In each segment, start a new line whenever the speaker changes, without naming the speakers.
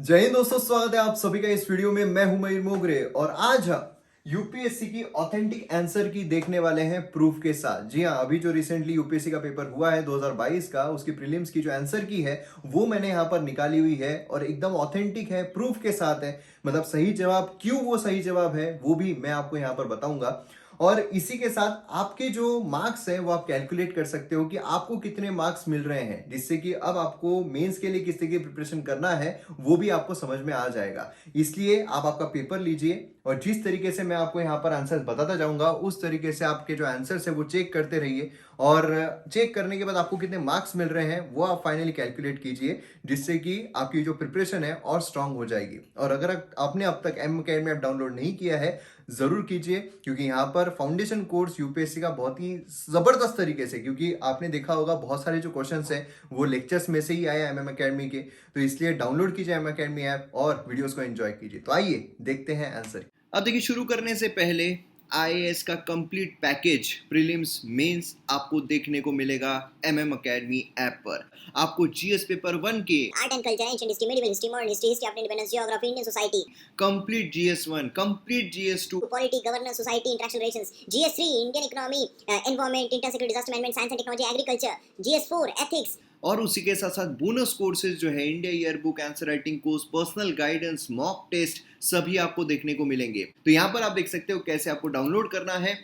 जय हिंद दोस्तों, स्वागत है आप सभी का इस वीडियो में। मैं हूं मयूर मोगरे और आज हम यूपीएससी की ऑथेंटिक आंसर की देखने वाले हैं प्रूफ के साथ। जी हां, अभी जो रिसेंटली यूपीएससी का पेपर हुआ है 2022 का, उसकी प्रीलिम्स की जो आंसर की है वो मैंने यहां पर निकाली हुई है और एकदम ऑथेंटिक है, प्रूफ के साथ है। मतलब सही जवाब क्यों वो सही जवाब है वो भी मैं आपको यहां पर बताऊंगा। और इसी के साथ आपके जो मार्क्स है वो आप कैलकुलेट कर सकते हो कि आपको कितने मार्क्स मिल रहे हैं, जिससे कि अब आपको मेंस के लिए किस तरीके की प्रिपरेशन करना है वो भी आपको समझ में आ जाएगा। इसलिए आप आपका पेपर लीजिए और जिस तरीके से मैं आपको यहाँ पर आंसर बताता जाऊंगा उस तरीके से आपके जो आंसर्स है वो चेक करते रहिए और चेक करने के बाद आपको कितने मार्क्स मिल रहे हैं वो आप फाइनली कैलकुलेट कीजिए, जिससे कि आपकी जो प्रिपरेशन है और स्ट्रांग हो जाएगी। और अगर आपने अब तक एम अकेडमी ऐप डाउनलोड नहीं किया है जरूर कीजिए, क्योंकि यहाँ पर फाउंडेशन कोर्स यूपीएससी का बहुत ही जबरदस्त तरीके से, क्योंकि आपने देखा होगा बहुत सारे जो क्वेश्चंस हैं वो लेक्चर्स में से ही आए एमएम अकेडमी के, तो इसलिए डाउनलोड कीजिए एम अकेडमी ऐप और वीडियोस को एंजॉय कीजिए। तो आइए देखते हैं आंसर। अब देखिए, शुरू करने से पहले आईएएस का कंप्लीट पैकेज प्रीलिम्स मेंस आपको देखने को मिलेगा एमएम अकेडमी ऐप पर। आपको जीएस पेपर 1 के
art and culture, ancient history, medieval history, modern history, history of independence, geography, Indian society,
complete GS 1, complete GS 2,
polity, governance, society, international relations, GS 3, Indian economy, environment, inter security, disaster management, science and technology, agriculture, GS 4, ethics,
और उसी के साथ साथ bonus courses जो है India year book, answer writing course, personal guidance, mock test, सभी आपको देखने को मिलेंगे। तो यहाँ पर आप देख सकते हो कैसे आपको डाउनलोड करना है।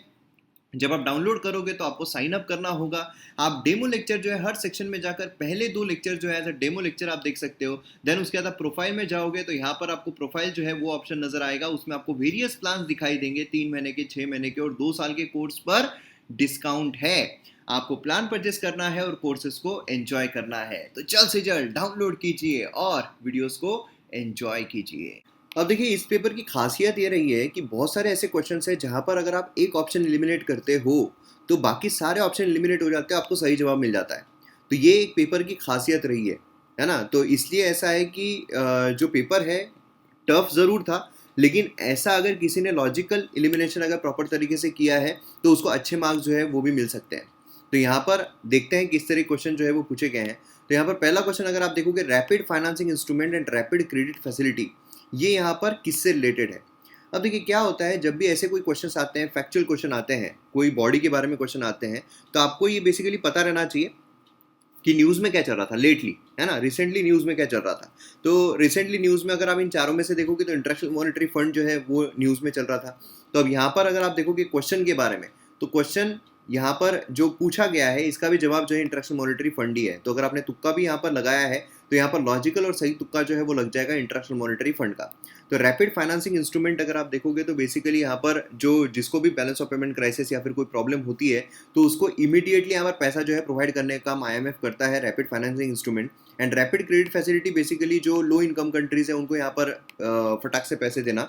जब आप डाउनलोड करोगे तो आपको साइन अप करना होगा। आप डेमो लेक्चर जो है हर सेक्शन में जाकर पहले 2 लेक्चर जो है एज अ डेमो लेक्चर आप देख सकते हो। देन उसके बाद आप प्रोफाइल में जाओगे तो यहाँ पर आपको प्रोफाइल जो है वो ऑप्शन नजर आएगा। उसमें आपको वेरियस प्लान दिखाई देंगे, 3 महीने के, 6 महीने के और 2 साल के कोर्स पर डिस्काउंट है। आपको प्लान परचेस करना है और कोर्सेज को एंजॉय करना है। तो जल्द से जल्द डाउनलोड कीजिए और वीडियोस को एंजॉय कीजिए। अब देखिए, इस पेपर की खासियत ये रही है कि बहुत सारे ऐसे क्वेश्चंस हैं जहां पर अगर आप एक ऑप्शन एलिमिनेट करते हो तो बाकी सारे ऑप्शन एलिमिनेट हो जाते हैं, आपको सही जवाब मिल जाता है। तो ये एक पेपर की खासियत रही है ना। तो इसलिए ऐसा है कि जो पेपर है टफ ज़रूर था, लेकिन ऐसा अगर किसी ने लॉजिकल एलिमिनेशन अगर प्रॉपर तरीके से किया है तो उसको अच्छे मार्क्स जो है वो भी मिल सकते हैं। तो यहाँ पर देखते हैं किस तरह क्वेश्चन जो है वो पूछे गए हैं। तो यहाँ पर पहला क्वेश्चन अगर आप देखोगे, rapid financing instrument and rapid credit facility, ये यहाँ पर किससे रिलेटेड है। अब देखिए क्या होता है, जब भी ऐसे कोई क्वेश्चंस आते हैं, फैक्चुअल क्वेश्चन आते हैं, कोई बॉडी के बारे में क्वेश्चन आते हैं, तो आपको ये बेसिकली पता रहना चाहिए कि न्यूज़ में क्या चल रहा था लेटली, है ना, रिसेंटली न्यूज़ में क्या चल रहा था। तो रिसेंटली न्यूज़ में अगर आप इन चारों में से देखोगे तो इंटरनेशनल मॉनेटरी फंड जो है वो न्यूज़ में चल रहा था। तो अब यहाँ पर अगर आप देखोगे क्वेश्चन के बारे में, तो क्वेश्चन यहाँ पर जो पूछा गया है इसका भी जवाब जो है इंटरनेशनल मॉनेटरी फंड ही है। तो अगर आपने तुक्का भी यहाँ पर लगाया है तो यहाँ पर लॉजिकल और सही तुक्का जो है वो लग जाएगा इंटरनेशनल मॉनेटरी फंड का। तो रैपिड फाइनेंसिंग इंस्ट्रूमेंट अगर आप देखोगे तो बेसिकली यहाँ पर जो जिसको भी बैलेंस ऑफ पेमेंट क्राइसिस या फिर कोई प्रॉब्लम होती है तो उसको इमीडिएटली यहाँ पर पैसा जो है प्रोवाइड करने का काम आईएमएफ करता है, rapid financing instrument. And rapid credit facility basically जो लो इनकम कंट्रीज है उनको यहाँ पर फटाक से पैसे देना,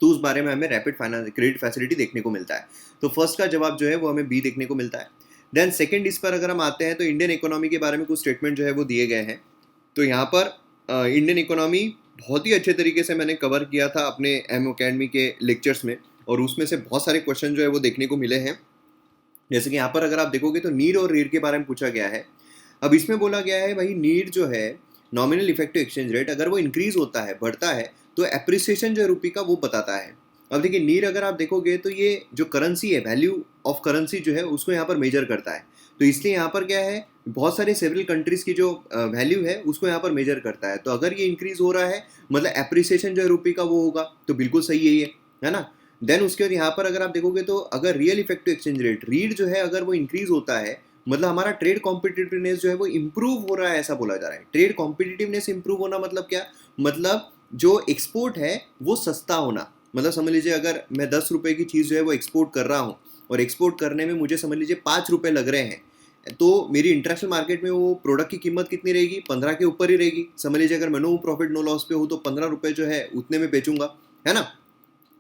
तो उस बारे में हमें रैपिड फाइनेंस क्रेडिट फैसिलिटी देखने को मिलता है। तो फर्स्ट का जवाब जो है वो हमें बी देखने को मिलता है। देन सेकंड इस पर अगर हम आते हैं तो इंडियन इकोनॉमी के बारे में कुछ स्टेटमेंट जो है वो दिए गए हैं। तो यहाँ पर इंडियन इकोनॉमी बहुत ही अच्छे तरीके से मैंने कवर किया था अपने एम अकेडमी के लेक्चर्स में, और उसमें से बहुत सारे क्वेश्चन जो है वो देखने को मिले हैं। जैसे कि यहाँ पर अगर आप देखोगे तो नीड और रीड के बारे में पूछा गया है। अब इसमें बोला गया है भाई, नीड जो है नॉमिनल इफेक्टिव एक्सचेंज रेट, अगर वो इंक्रीज होता है, बढ़ता है, तो एप्रिसिएशन जो है रुपये का वो बताता है। अब देखिए नीड अगर आप देखोगे तो ये जो करेंसी है, वैल्यू ऑफ करेंसी जो है उसको यहाँ पर मेजर करता है। तो इसलिए यहाँ पर क्या है, बहुत सारे सेवरल कंट्रीज की जो वैल्यू है उसको यहाँ पर मेजर करता है। तो अगर ये इंक्रीज हो रहा है मतलब एप्रिसिएशन जो है रुपये का वो होगा, तो बिल्कुल सही है ये, है ना। देन उसके बाद यहाँ पर अगर आप देखोगे तो अगर real effective exchange rate, read जो है अगर वो इंक्रीज होता है मतलब हमारा ट्रेड कॉम्पिटिटिवनेस जो है वो इंप्रूव हो रहा है, ऐसा बोला जा रहा है। ट्रेड कॉम्पिटिटिवनेस इंप्रूव होना मतलब क्या, मतलब जो एक्सपोर्ट है वो सस्ता होना। मतलब समझ लीजिए अगर मैं 10 रुपये की चीज़ जो है वो एक्सपोर्ट कर रहा हूँ और एक्सपोर्ट करने में मुझे समझ लीजिए 5 रुपये लग रहे हैं, तो मेरी इंटरनेशनल मार्केट में वो प्रोडक्ट की कीमत कितनी रहेगी, 15 के ऊपर ही रहेगी। समझ लीजिए अगर मैं नो प्रॉफिट नो लॉस पे हूँ तो 15 रुपये जो है उतने में बेचूंगा, है ना।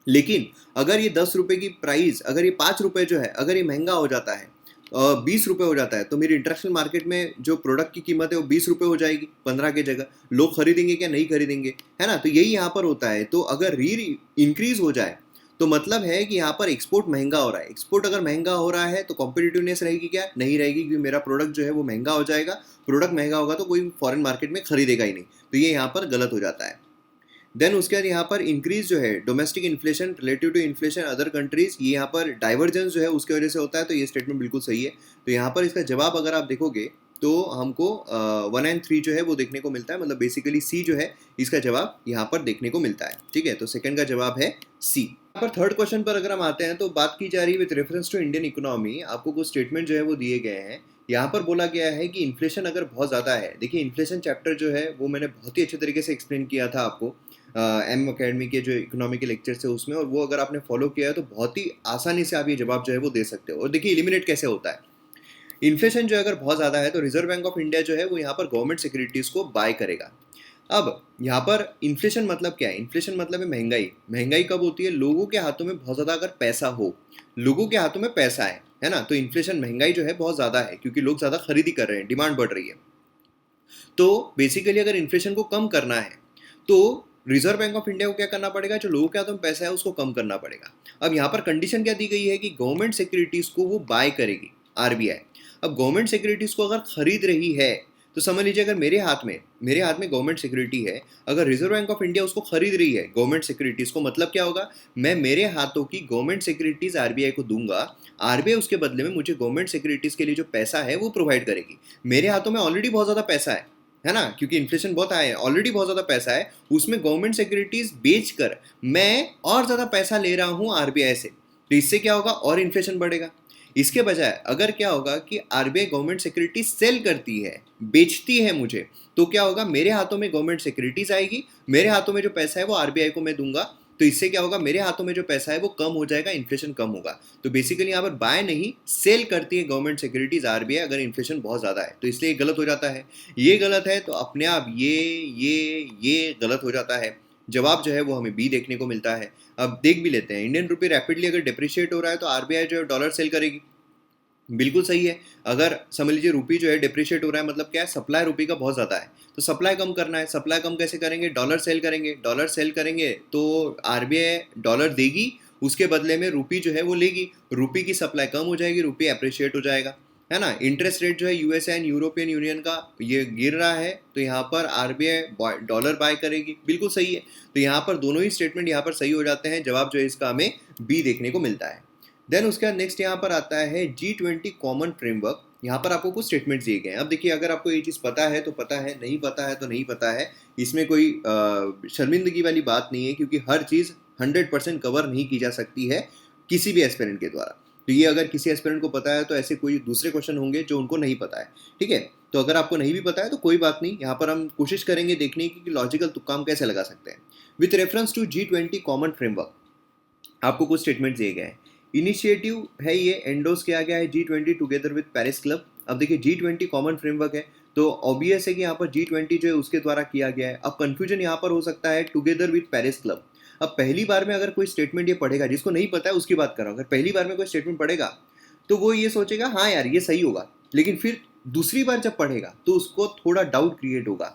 लेकिन अगर ये 10 रुपये की प्राइस, अगर ये 5 रुपये जो है अगर ये महंगा हो जाता है, 20 रुपये हो जाता है, तो मेरी इंटरनेशनल मार्केट में जो प्रोडक्ट की कीमत है वो 20 रुपये हो जाएगी 15 की जगह। लोग खरीदेंगे क्या, नहीं खरीदेंगे, है ना। तो यही यहाँ पर होता है। तो अगर री इंक्रीज हो जाए तो मतलब है कि यहाँ पर एक्सपोर्ट महंगा हो रहा है। एक्सपोर्ट अगर महंगा हो रहा है तो कॉम्पिटिटिवनेस रहेगी क्या? नहीं रहेगी, क्योंकि मेरा प्रोडक्ट जो है वो महंगा हो जाएगा। प्रोडक्ट महंगा होगा तो कोई फॉरेन मार्केट में खरीदेगा ही नहीं, तो ये यहाँ पर गलत हो जाता है। देन उसके बाद यहाँ पर इंक्रीज जो है domestic inflation relative to inflation other countries, ये यहाँ पर डाइवर्जेंस जो है उसके वजह से होता है, तो ये स्टेटमेंट बिल्कुल सही है। तो यहाँ पर इसका जवाब अगर आप देखोगे तो हमको 1 एंड 3 जो है वो देखने को मिलता है, मतलब बेसिकली सी जो है इसका जवाब यहाँ पर देखने को मिलता है। ठीक है, तो सेकंड का जवाब है सी। यहाँ पर थर्ड क्वेश्चन पर अगर हम आते हैं तो बात की जा रही है with reference to Indian economy. आपको कुछ स्टेटमेंट जो है वो दिए गए हैं। यहाँ पर बोला गया है कि इन्फ्लेशन अगर बहुत ज़्यादा है, देखिए इन्फ्लेशन चैप्टर जो है वो मैंने बहुत ही अच्छे तरीके से एक्सप्लेन किया था आपको एम अकेडमी के जो इकोनॉमी के लेक्चर्स है उसमें, और वो अगर आपने फॉलो किया है तो बहुत ही आसानी से आप ये जवाब जो है वो दे सकते हो। और देखिए एलिमिनेट कैसे होता है। इन्फ्लेशन जो अगर बहुत ज़्यादा है तो रिजर्व बैंक ऑफ इंडिया जो है वो यहाँ पर गवर्नमेंट सिक्योरिटीज़ को बाय करेगा। अब यहाँ पर इन्फ्लेशन मतलब क्या है? इन्फ्लेशन मतलब है महंगाई। महंगाई कब होती है? लोगों के हाथों में बहुत ज़्यादा अगर पैसा हो, लोगों के हाथों में पैसा है ना, तो इन्फ्लेशन महंगाई जो है बहुत ज़्यादा है, क्योंकि लोग ज़्यादा खरीदी कर रहे हैं, डिमांड बढ़ रही है। तो बेसिकली अगर इन्फ्लेशन को कम करना है तो रिजर्व बैंक ऑफ इंडिया को क्या करना पड़ेगा? जो लोगों के हाथों में पैसा है उसको कम करना पड़ेगा। अब यहाँ पर कंडीशन क्या दी गई है कि गवर्नमेंट सिक्योरिटीज को वो बाय करेगी आरबीआई। अब गवर्नमेंट सिक्योरिटीज को अगर खरीद रही है तो समझ लीजिए अगर मेरे हाथ में गवर्नमेंट सिक्योरिटी है, अगर रिजर्व बैंक ऑफ इंडिया उसको खरीद रही है गवर्नमेंट सिक्योरिटीज को, मतलब क्या होगा? मैं मेरे हाथों की गवर्नमेंट सिक्योरिटीज आरबीआई को दूंगा, आरबीआई उसके बदले में मुझे गवर्नमेंट सिक्योरिटीज के लिए जो पैसा है वो प्रोवाइड करेगी। मेरे हाथों में ऑलरेडी बहुत ज़्यादा पैसा है ना, क्योंकि इन्फ्लेशन बहुत आया है, ऑलरेडी बहुत ज़्यादा पैसा है, उसमें गवर्नमेंट सिक्योरिटीज बेचकर मैं और ज़्यादा पैसा ले रहा हूँ आरबीआई से, तो इससे क्या होगा? और इन्फ्लेशन बढ़ेगा। इसके बजाय अगर क्या होगा कि आरबीआई गवर्नमेंट सिक्योरिटीज सेल करती है, बेचती है मुझे, तो क्या होगा? मेरे हाथों में गवर्नमेंट सिक्योरिटीज आएगी, मेरे हाथों में जो पैसा है वो आरबीआई को मैं दूंगा, तो इससे क्या होगा? मेरे हाथों में जो पैसा है वो कम हो जाएगा, इन्फ्लेशन कम होगा। तो बेसिकली यहाँ पर बाय नहीं सेल करती है गवर्नमेंट सिक्योरिटीज आरबीआई अगर इन्फ्लेशन बहुत ज़्यादा है, तो इसलिए गलत हो जाता है। ये गलत है तो अपने आप ये गलत हो जाता है। जवाब जो है वो हमें बी देखने को मिलता है। अब देख भी लेते हैं, इंडियन रुपये रैपिडली अगर डिप्रिशिएट हो रहा है तो आरबीआई जो है डॉलर सेल करेगी। बिल्कुल सही है। अगर समझ लीजिए रुपी जो है डिप्रिशिएट हो रहा है, मतलब क्या है? सप्लाई रुपी का बहुत ज़्यादा है, तो सप्लाई कम करना है। सप्लाई कम कैसे करेंगे? डॉलर सेल करेंगे। डॉलर सेल करेंगे तो आरबीआई डॉलर देगी, उसके बदले में रुपी जो है वो लेगी। रुपी की सप्लाई कम हो जाएगी, रुपी अप्रिशिएट हो जाएगा, है ना। इंटरेस्ट रेट जो है यूएसए एंड यूरोपियन यूनियन का ये गिर रहा है, तो यहाँ पर आरबीआई डॉलर बाय करेगी। बिल्कुल सही है। तो यहाँ पर दोनों ही स्टेटमेंट यहाँ पर सही हो जाते हैं। जवाब जो है इसका हमें बी देखने को मिलता है। देन उसके बाद नेक्स्ट यहाँ पर आता है G20 कॉमन फ्रेमवर्क। यहाँ पर आपको कुछ स्टेटमेंट्स दिए गए हैं। अब देखिए अगर आपको ये चीज़ पता है तो पता है, नहीं पता है तो नहीं पता है। इसमें कोई शर्मिंदगी वाली बात नहीं है, क्योंकि हर चीज़ 100% कवर नहीं की जा सकती है किसी भी एस्पिरेंट के द्वारा। तो ये अगर किसी एस्पिरेंट को पता है तो ऐसे कोई दूसरे क्वेश्चन होंगे जो उनको नहीं पता है। ठीक है, तो अगर आपको नहीं भी पता है तो कोई बात नहीं, यहाँ पर हम कोशिश करेंगे देखने की कि लॉजिकल तुक्का हम कैसे लगा सकते हैं। With reference to G20 common framework आपको कुछ स्टेटमेंट दिए गए हैं। इनिशिएटिव है ये एंडोर्स किया गया है G20 together with Paris club. अब देखिए G20 कॉमन फ्रेमवर्क है, तो ऑब्वियस है कि यहाँ पर G20 जो है उसके द्वारा किया गया है। अब कंफ्यूजन यहाँ पर हो सकता है टुगेदर विद पेरिस क्लब। अब पहली बार में अगर कोई स्टेटमेंट ये पढ़ेगा, जिसको नहीं पता है उसकी बात कर रहा हूँ, अगर पहली बार में कोई स्टेटमेंट पढ़ेगा तो वो ये सोचेगा हाँ यार ये सही होगा, लेकिन फिर दूसरी बार जब पढ़ेगा तो उसको थोड़ा डाउट क्रिएट होगा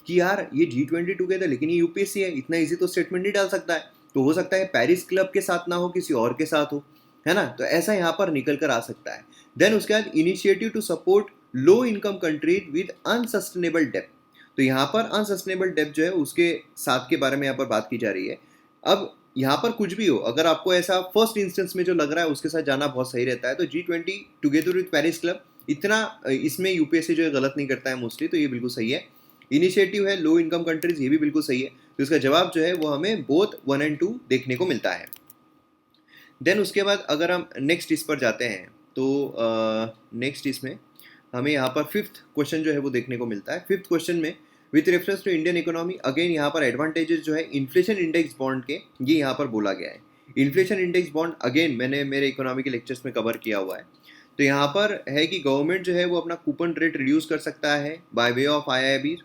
कि यार ये G20 टुगेदर, लेकिन ये यूपीएससी है, इतना ईजी तो स्टेटमेंट नहीं डाल सकता है। तो हो सकता है पेरिस क्लब के साथ ना हो, किसी और के साथ हो, है ना। तो ऐसा यहाँ पर निकल कर आ सकता है। देन उसके बाद initiative to support low income countries with unsustainable डेब्ट। तो यहाँ पर अनसस्टेनेबल डेब्ट जो है उसके साथ के बारे में यहाँ पर बात की जा रही है। अब यहाँ पर कुछ भी हो, अगर आपको ऐसा फर्स्ट इंस्टेंस में जो लग रहा है उसके साथ जाना बहुत सही रहता है। तो G20 together with Paris club, इतना इसमें यूपीएससी जो है गलत नहीं करता है मोस्टली, तो ये बिल्कुल सही है। इनिशिएटिव है लो इनकम कंट्रीज, ये भी बिल्कुल सही है। तो इसका जवाब जो है वो हमें बोथ 1 और 2 देखने को मिलता है। देन उसके बाद अगर हम नेक्स्ट इस पर जाते हैं तो नेक्स्ट इसमें हमें यहाँ पर फिफ्थ क्वेश्चन जो है वो देखने को मिलता है। फिफ्थ क्वेश्चन में with reference to Indian economy, again यहाँ पर एडवांटेजेस जो है इन्फ्लेशन इंडेक्स बॉन्ड के, ये यहाँ पर बोला गया है। इन्फ्लेशन इंडेक्स बॉन्ड अगेन मैंने मेरे इकोनॉमी के लेक्चर्स में कवर किया हुआ है। तो यहाँ पर है कि गवर्नमेंट जो है वो अपना कूपन रेट रिड्यूस कर सकता है बाय वे ऑफ IIB।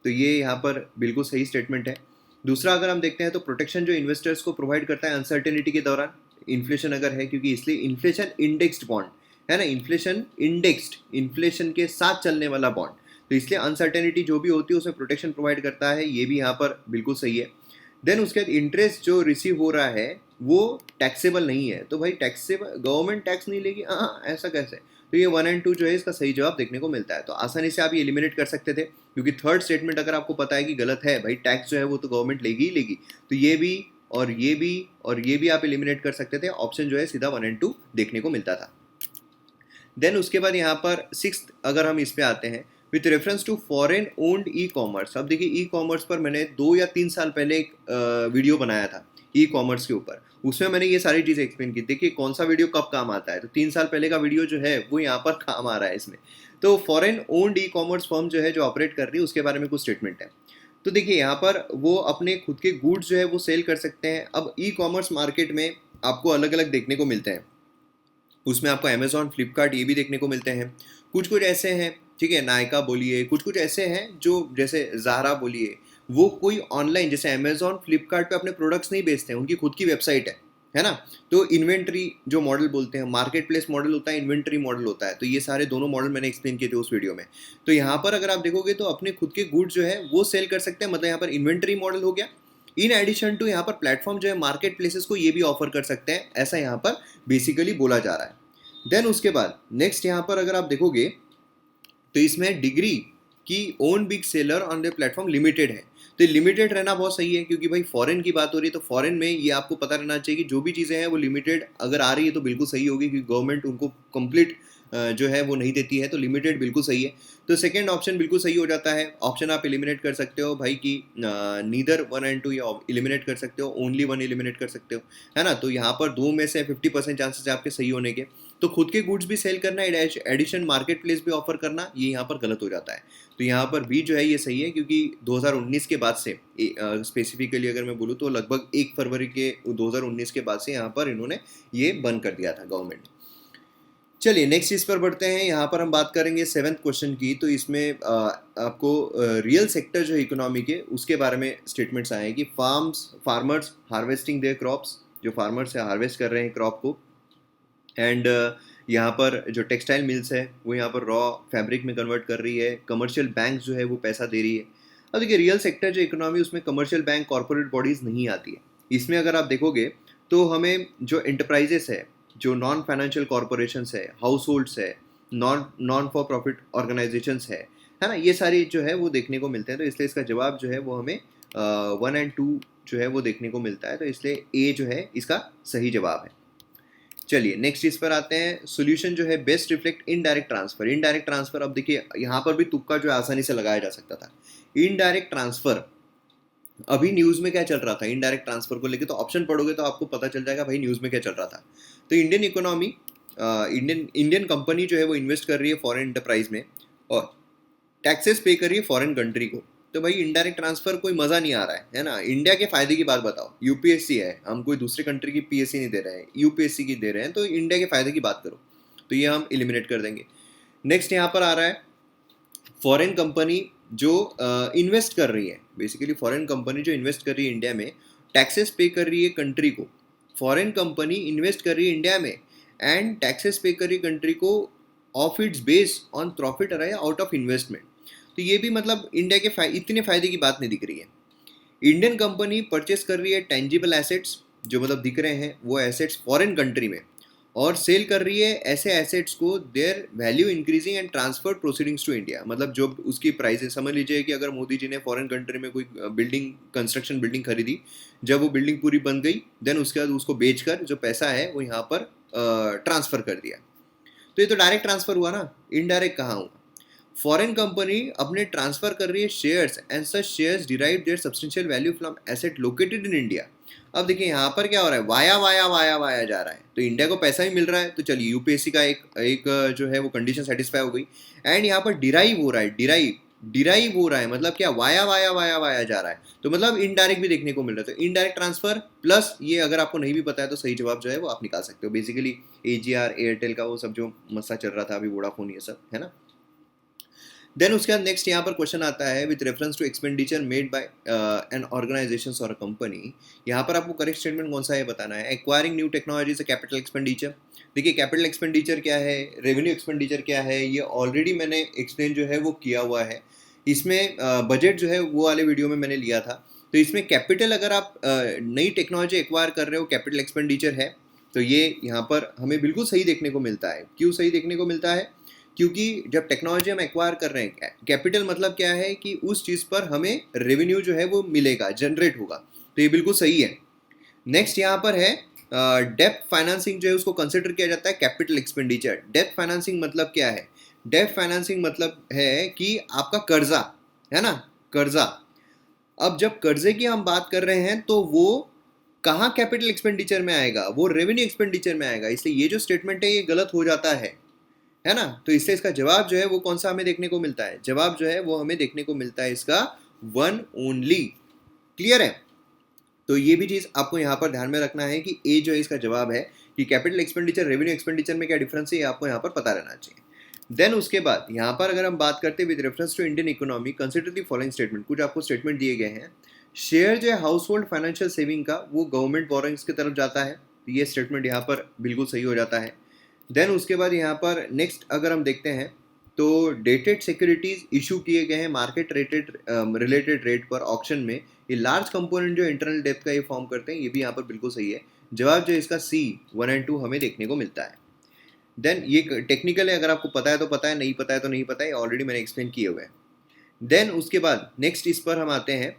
तो ये यहाँ पर बिल्कुल सही स्टेटमेंट है। दूसरा अगर हम देखते हैं तो प्रोटेक्शन जो इन्वेस्टर्स को प्रोवाइड करता है अनसर्टेनिटी के दौरान, इन्फ्लेशन अगर है, क्योंकि इसलिए इन्फ्लेशन इंडेक्स्ड बॉन्ड है ना, इन्फ्लेशन इंडेक्स्ड, इन्फ्लेशन के साथ चलने वाला बॉन्ड, तो इसलिए अनसर्टेनिटी जो भी होती है उसमें प्रोटेक्शन प्रोवाइड करता है। ये भी यहाँ पर बिल्कुल सही है। देन उसके बाद इंटरेस्ट जो रिसीव हो रहा है वो टैक्सेबल नहीं है। तो भाई टैक्सेबल गवर्नमेंट टैक्स नहीं लेगी, हाँ ऐसा कैसे? तो ये 1 एंड 2 जो है इसका सही जवाब देखने को मिलता है। तो आसानी से आप ये एलिमिनेट कर सकते थे, क्योंकि थर्ड स्टेटमेंट अगर आपको पता है कि गलत है, भाई टैक्स जो है वो तो गवर्नमेंट लेगी ही लेगी, तो ये भी और ये भी और ये भी आप एलिमिनेट कर सकते थे। ऑप्शन जो है सीधा 1 एंड 2 देखने को मिलता था। देन उसके बाद यहाँ पर सिक्स्थ अगर हम इस पे आते हैं, with reference to foreign owned e commerce. अब देखिए ई कॉमर्स पर मैंने 2 या 3 साल पहले एक वीडियो बनाया था ई कॉमर्स के ऊपर, उसमें मैंने ये सारी चीज़ें एक्सप्लेन की। देखिए कौन सा वीडियो कब काम आता है, तो 3 साल पहले का वीडियो जो है वो यहाँ पर काम आ रहा है इसमें। तो foreign owned e commerce firm जो है जो ऑपरेट कर रही है उसके बारे में कुछ स्टेटमेंट है। तो देखिए यहाँ पर वो अपने खुद के गुड्स जो है वो सेल कर सकते हैं। अब ई कॉमर्स मार्केट में आपको अलग अलग देखने को मिलते हैं, उसमें आपको अमेजोन फ्लिपकार्ट ये भी देखने को मिलते हैं। कुछ कुछ ऐसे हैं, ठीक है, नायका बोलिए, कुछ कुछ ऐसे हैं जो जैसे ज़ारा बोलिए, वो कोई ऑनलाइन जैसे अमेजोन फ्लिपकार्ट पे अपने प्रोडक्ट्स नहीं बेचते हैं, उनकी खुद की वेबसाइट है ना। तो इन्वेंट्री जो मॉडल बोलते हैं, मार्केट प्लेस मॉडल होता है, इन्वेंट्री मॉडल होता है। तो ये सारे दोनों मॉडल मैंने एक्सप्लेन किए थे उस वीडियो में। तो यहाँ पर अगर आप देखोगे तो अपने खुद के गुड्स जो है वो सेल कर सकते हैं, मतलब यहाँ पर इन्वेंट्री मॉडल हो गया। इन एडिशन टू यहाँ पर प्लेटफॉर्म जो है मार्केट प्लेसेस को ये भी ऑफर कर सकते हैं, ऐसा यहाँ पर बेसिकली बोला जा रहा है। देन उसके बाद नेक्स्ट यहाँ पर अगर आप देखोगे तो इसमें डिग्री की own big seller on the platform limited है। तो लिमिटेड रहना बहुत सही है, क्योंकि भाई फॉरेन की बात हो रही है, तो फॉरेन में ये आपको पता रहना चाहिए कि जो भी चीज़ें हैं वो लिमिटेड अगर आ रही है तो बिल्कुल सही होगी, क्योंकि गवर्नमेंट उनको कंप्लीट जो है वो नहीं देती है। तो लिमिटेड बिल्कुल सही है। तो सेकंड ऑप्शन बिल्कुल सही हो जाता है। ऑप्शन आप एलिमिनेट कर सकते हो भाई कि नीदर 1 एंड 2 ये एलिमिनेट कर सकते हो, ओनली 1 एलिमिनेट कर सकते हो, है ना। तो यहाँ पर 2 में से 50% चांसेस है आपके सही होने के। तो खुद के गुड्स भी सेल करना, एडिशन मार्केट प्लेस भी ऑफर करना, ये यहाँ पर गलत हो जाता है। तो यहाँ पर भी जो है ये सही है, क्योंकि 2019 के बाद से स्पेसिफिकली अगर मैं बोलूँ तो लगभग 1 फरवरी के 2019 के बाद से यहाँ पर इन्होंने ये बंद कर दिया था गवर्नमेंट। चलिए नेक्स्ट चीज़ पर बढ़ते हैं। यहाँ पर हम बात करेंगे 7th क्वेश्चन की। तो इसमें आपको रियल सेक्टर जो इकोनॉमी के उसके बारे में स्टेटमेंट्स आए हैं कि फार्मर्स हार्वेस्टिंग देयर क्रॉप्स, जो फार्मर्स है हार्वेस्ट कर रहे हैं क्रॉप को। एंड यहाँ पर जो टेक्सटाइल मिल्स है वो यहाँ पर रॉ फैब्रिक में कन्वर्ट कर रही है। कमर्शियल बैंक जो है वो पैसा दे रही है। अब देखिए रियल सेक्टर जो इकोनॉमी उसमें कमर्शियल बैंक कॉर्पोरेट बॉडीज़ नहीं आती है। इसमें अगर आप देखोगे तो हमें जो एंटरप्राइजेस है, जो नॉन फाइनेंशियल कॉरपोरेशंस है, हाउस होल्ड्स है, नॉन फॉर प्रॉफिट ऑर्गेनाइजेशंस है ना, ये सारी जो है वो देखने को मिलते हैं। तो इसलिए इसका जवाब जो है वो हमें 1 एंड 2 जो है वो देखने को मिलता है। तो इसलिए ए जो है इसका सही जवाब है। चलिए नेक्स्ट इस पर आते हैं। सॉल्यूशन जो है best reflect indirect transfer. Indirect transfer, अब देखिए यहाँ पर भी तुक्का जो है आसानी से लगाया जा सकता था। इनडायरेक्ट ट्रांसफर अभी न्यूज़ में क्या चल रहा था इनडायरेक्ट ट्रांसफर को लेके, तो ऑप्शन पढ़ोगे तो आपको पता चल जाएगा भाई न्यूज़ में क्या चल रहा था। तो इंडियन इकोनॉमी, इंडियन कंपनी जो है वो इन्वेस्ट कर रही है फॉरेन एंटरप्राइज में और टैक्सेस पे कर रही है फॉरेन कंट्री को। तो भाई इनडायरेक्ट ट्रांसफर कोई मज़ा नहीं आ रहा है ना। इंडिया के फायदे की बात बताओ, यूपीएससी है, हम कोई दूसरे कंट्री की पीएससी नहीं दे रहे हैं, यूपीएससी की दे रहे हैं, तो इंडिया के फायदे की बात करो। तो ये हम एलिमिनेट कर देंगे। नेक्स्ट यहाँ पर आ रहा है फॉरेन कंपनी जो इन्वेस्ट कर रही है, बेसिकली फॉरेन कंपनी जो इन्वेस्ट कर रही है इंडिया में, टैक्सेस पे कर रही है कंट्री को। फॉरेन कंपनी इन्वेस्ट कर रही है इंडिया में एंड टैक्सेस पे कर रही है कंट्री को of its base on profit arrive out of investment. तो ये भी मतलब इंडिया के इतने फायदे की बात नहीं दिख रही है। इंडियन कंपनी परचेस कर रही है टेंजिबल एसेट्स, जो मतलब दिख रहे हैं वो एसेट्स फॉरेन कंट्री में, और सेल कर रही है ऐसे एसेट्स को their value increasing and transfer proceedings to India. मतलब जो उसकी प्राइस है, समझ लीजिए कि अगर मोदी जी ने फॉरेन कंट्री में कोई कंस्ट्रक्शन बिल्डिंग खरीदी, जब वो बिल्डिंग पूरी बन गई देन उसके बाद उसको बेचकर जो पैसा है वो यहाँ पर ट्रांसफ़र कर दिया। तो ये तो डायरेक्ट ट्रांसफ़र हुआ ना, इनडायरेक्ट कहाँ हुआ। फॉरेन कंपनी अपने ट्रांसफर कर रही है shares and such shares derive their substantial value from asset located in India. अब देखिए यहाँ पर क्या हो रहा है, वाया वाया वाया वाया जा रहा है, तो इंडिया को पैसा भी मिल रहा है। तो चलिए यूपीएससी का एक जो है वो कंडीशन सेटिस्फाई हो गई। एंड यहाँ पर डिराइव हो रहा है, डिराइव हो रहा है, मतलब क्या, वाया वाया वाया वाया जा रहा है, तो मतलब इनडायरेक्ट भी देखने को मिल रहा है। तो इनडायरेक्ट ट्रांसफर प्लस ये अगर आपको नहीं भी पता है तो सही जवाब जो है वो आप निकाल सकते हो। बेसिकली एजीआर एयरटेल का वो सब जो मसला चल रहा था अभी, वोडाफोन, ये सब है ना। देन उसके बाद नेक्स्ट यहाँ पर क्वेश्चन आता है with reference to expenditure made by an organisation और अ कंपनी। यहाँ पर आपको करेक्ट स्टेटमेंट कौन सा है बताना है। एक्वायरिंग न्यू टेक्नोलॉजी से कैपिटल एक्सपेंडिचर। देखिए कैपिटल एक्सपेंडिचर क्या है, रेवेन्यू एक्सपेंडिचर क्या है, ये ऑलरेडी मैंने एक्सप्लेन जो है वो किया हुआ है। इसमें बजट जो है वो वाले वीडियो में मैंने लिया था तो इसमें कैपिटल, अगर आप नई टेक्नोलॉजी एक्वायर कर रहे हो, कैपिटल एक्सपेंडिचर है, तो ये यहाँ पर हमें बिल्कुल सही देखने को मिलता है। क्यों सही देखने को मिलता है? क्योंकि जब टेक्नोलॉजी हम एक्वायर कर रहे हैं, कैपिटल मतलब क्या है कि उस चीज़ पर हमें रेवेन्यू जो है वो मिलेगा, जनरेट होगा, तो ये बिल्कुल सही है। नेक्स्ट यहाँ पर है डेप्थ फाइनेंसिंग जो है उसको कंसिडर किया जाता है कैपिटल एक्सपेंडिचर। डेप्थ फाइनेंसिंग मतलब क्या है? डेप्थ फाइनेंसिंग मतलब है कि आपका कर्जा है ना, कर्जा। अब जब कर्जे की हम बात कर रहे हैं तो वो कहाँ कैपिटल एक्सपेंडिचर में आएगा? वो रेवेन्यू एक्सपेंडिचर में आएगा। इसलिए ये जो स्टेटमेंट है ये गलत हो जाता है ना। तो इससे इसका जवाब जो है वो कौन सा हमें देखने को मिलता है? जवाब जो है वो हमें देखने को मिलता है इसका वन ओनली। क्लियर है? तो ये भी चीज़ आपको यहाँ पर ध्यान में रखना है कि ए जो है इसका जवाब है कि कैपिटल एक्सपेंडिचर रेवेन्यू एक्सपेंडिचर में क्या डिफरेंस है, ये आपको यहाँ पर पता रहना चाहिए। देन उसके बाद यहाँ पर अगर हम बात करते हैं with reference to Indian economy, consider the following statement. कुछ आपको स्टेटमेंट दिए गए हैं। शेयर जो है हाउस होल्ड फाइनेंशियल सेविंग का वो गवर्नमेंट बोरोइंग्स की तरफ जाता है, तो ये स्टेटमेंट यहाँ पर बिल्कुल सही हो जाता है। देन उसके बाद यहाँ पर नेक्स्ट अगर हम देखते हैं तो डेटेड सिक्योरिटीज इशू किए गए हैं मार्केट रेटेड रिलेटेड रेट पर ऑक्शन में, ये लार्ज कंपोनेंट जो इंटरनल डेप्थ का ये फॉर्म करते हैं, ये भी यहाँ पर बिल्कुल सही है। जवाब जो है इसका सी 1 और 2 हमें देखने को मिलता है। देन ये टेक्निकल है, अगर आपको पता है तो पता है, नहीं पता है तो नहीं पता है, ऑलरेडी मैंने एक्सप्लेन किए हुए हैं। देन उसके बाद नेक्स्ट इस पर हम आते हैं।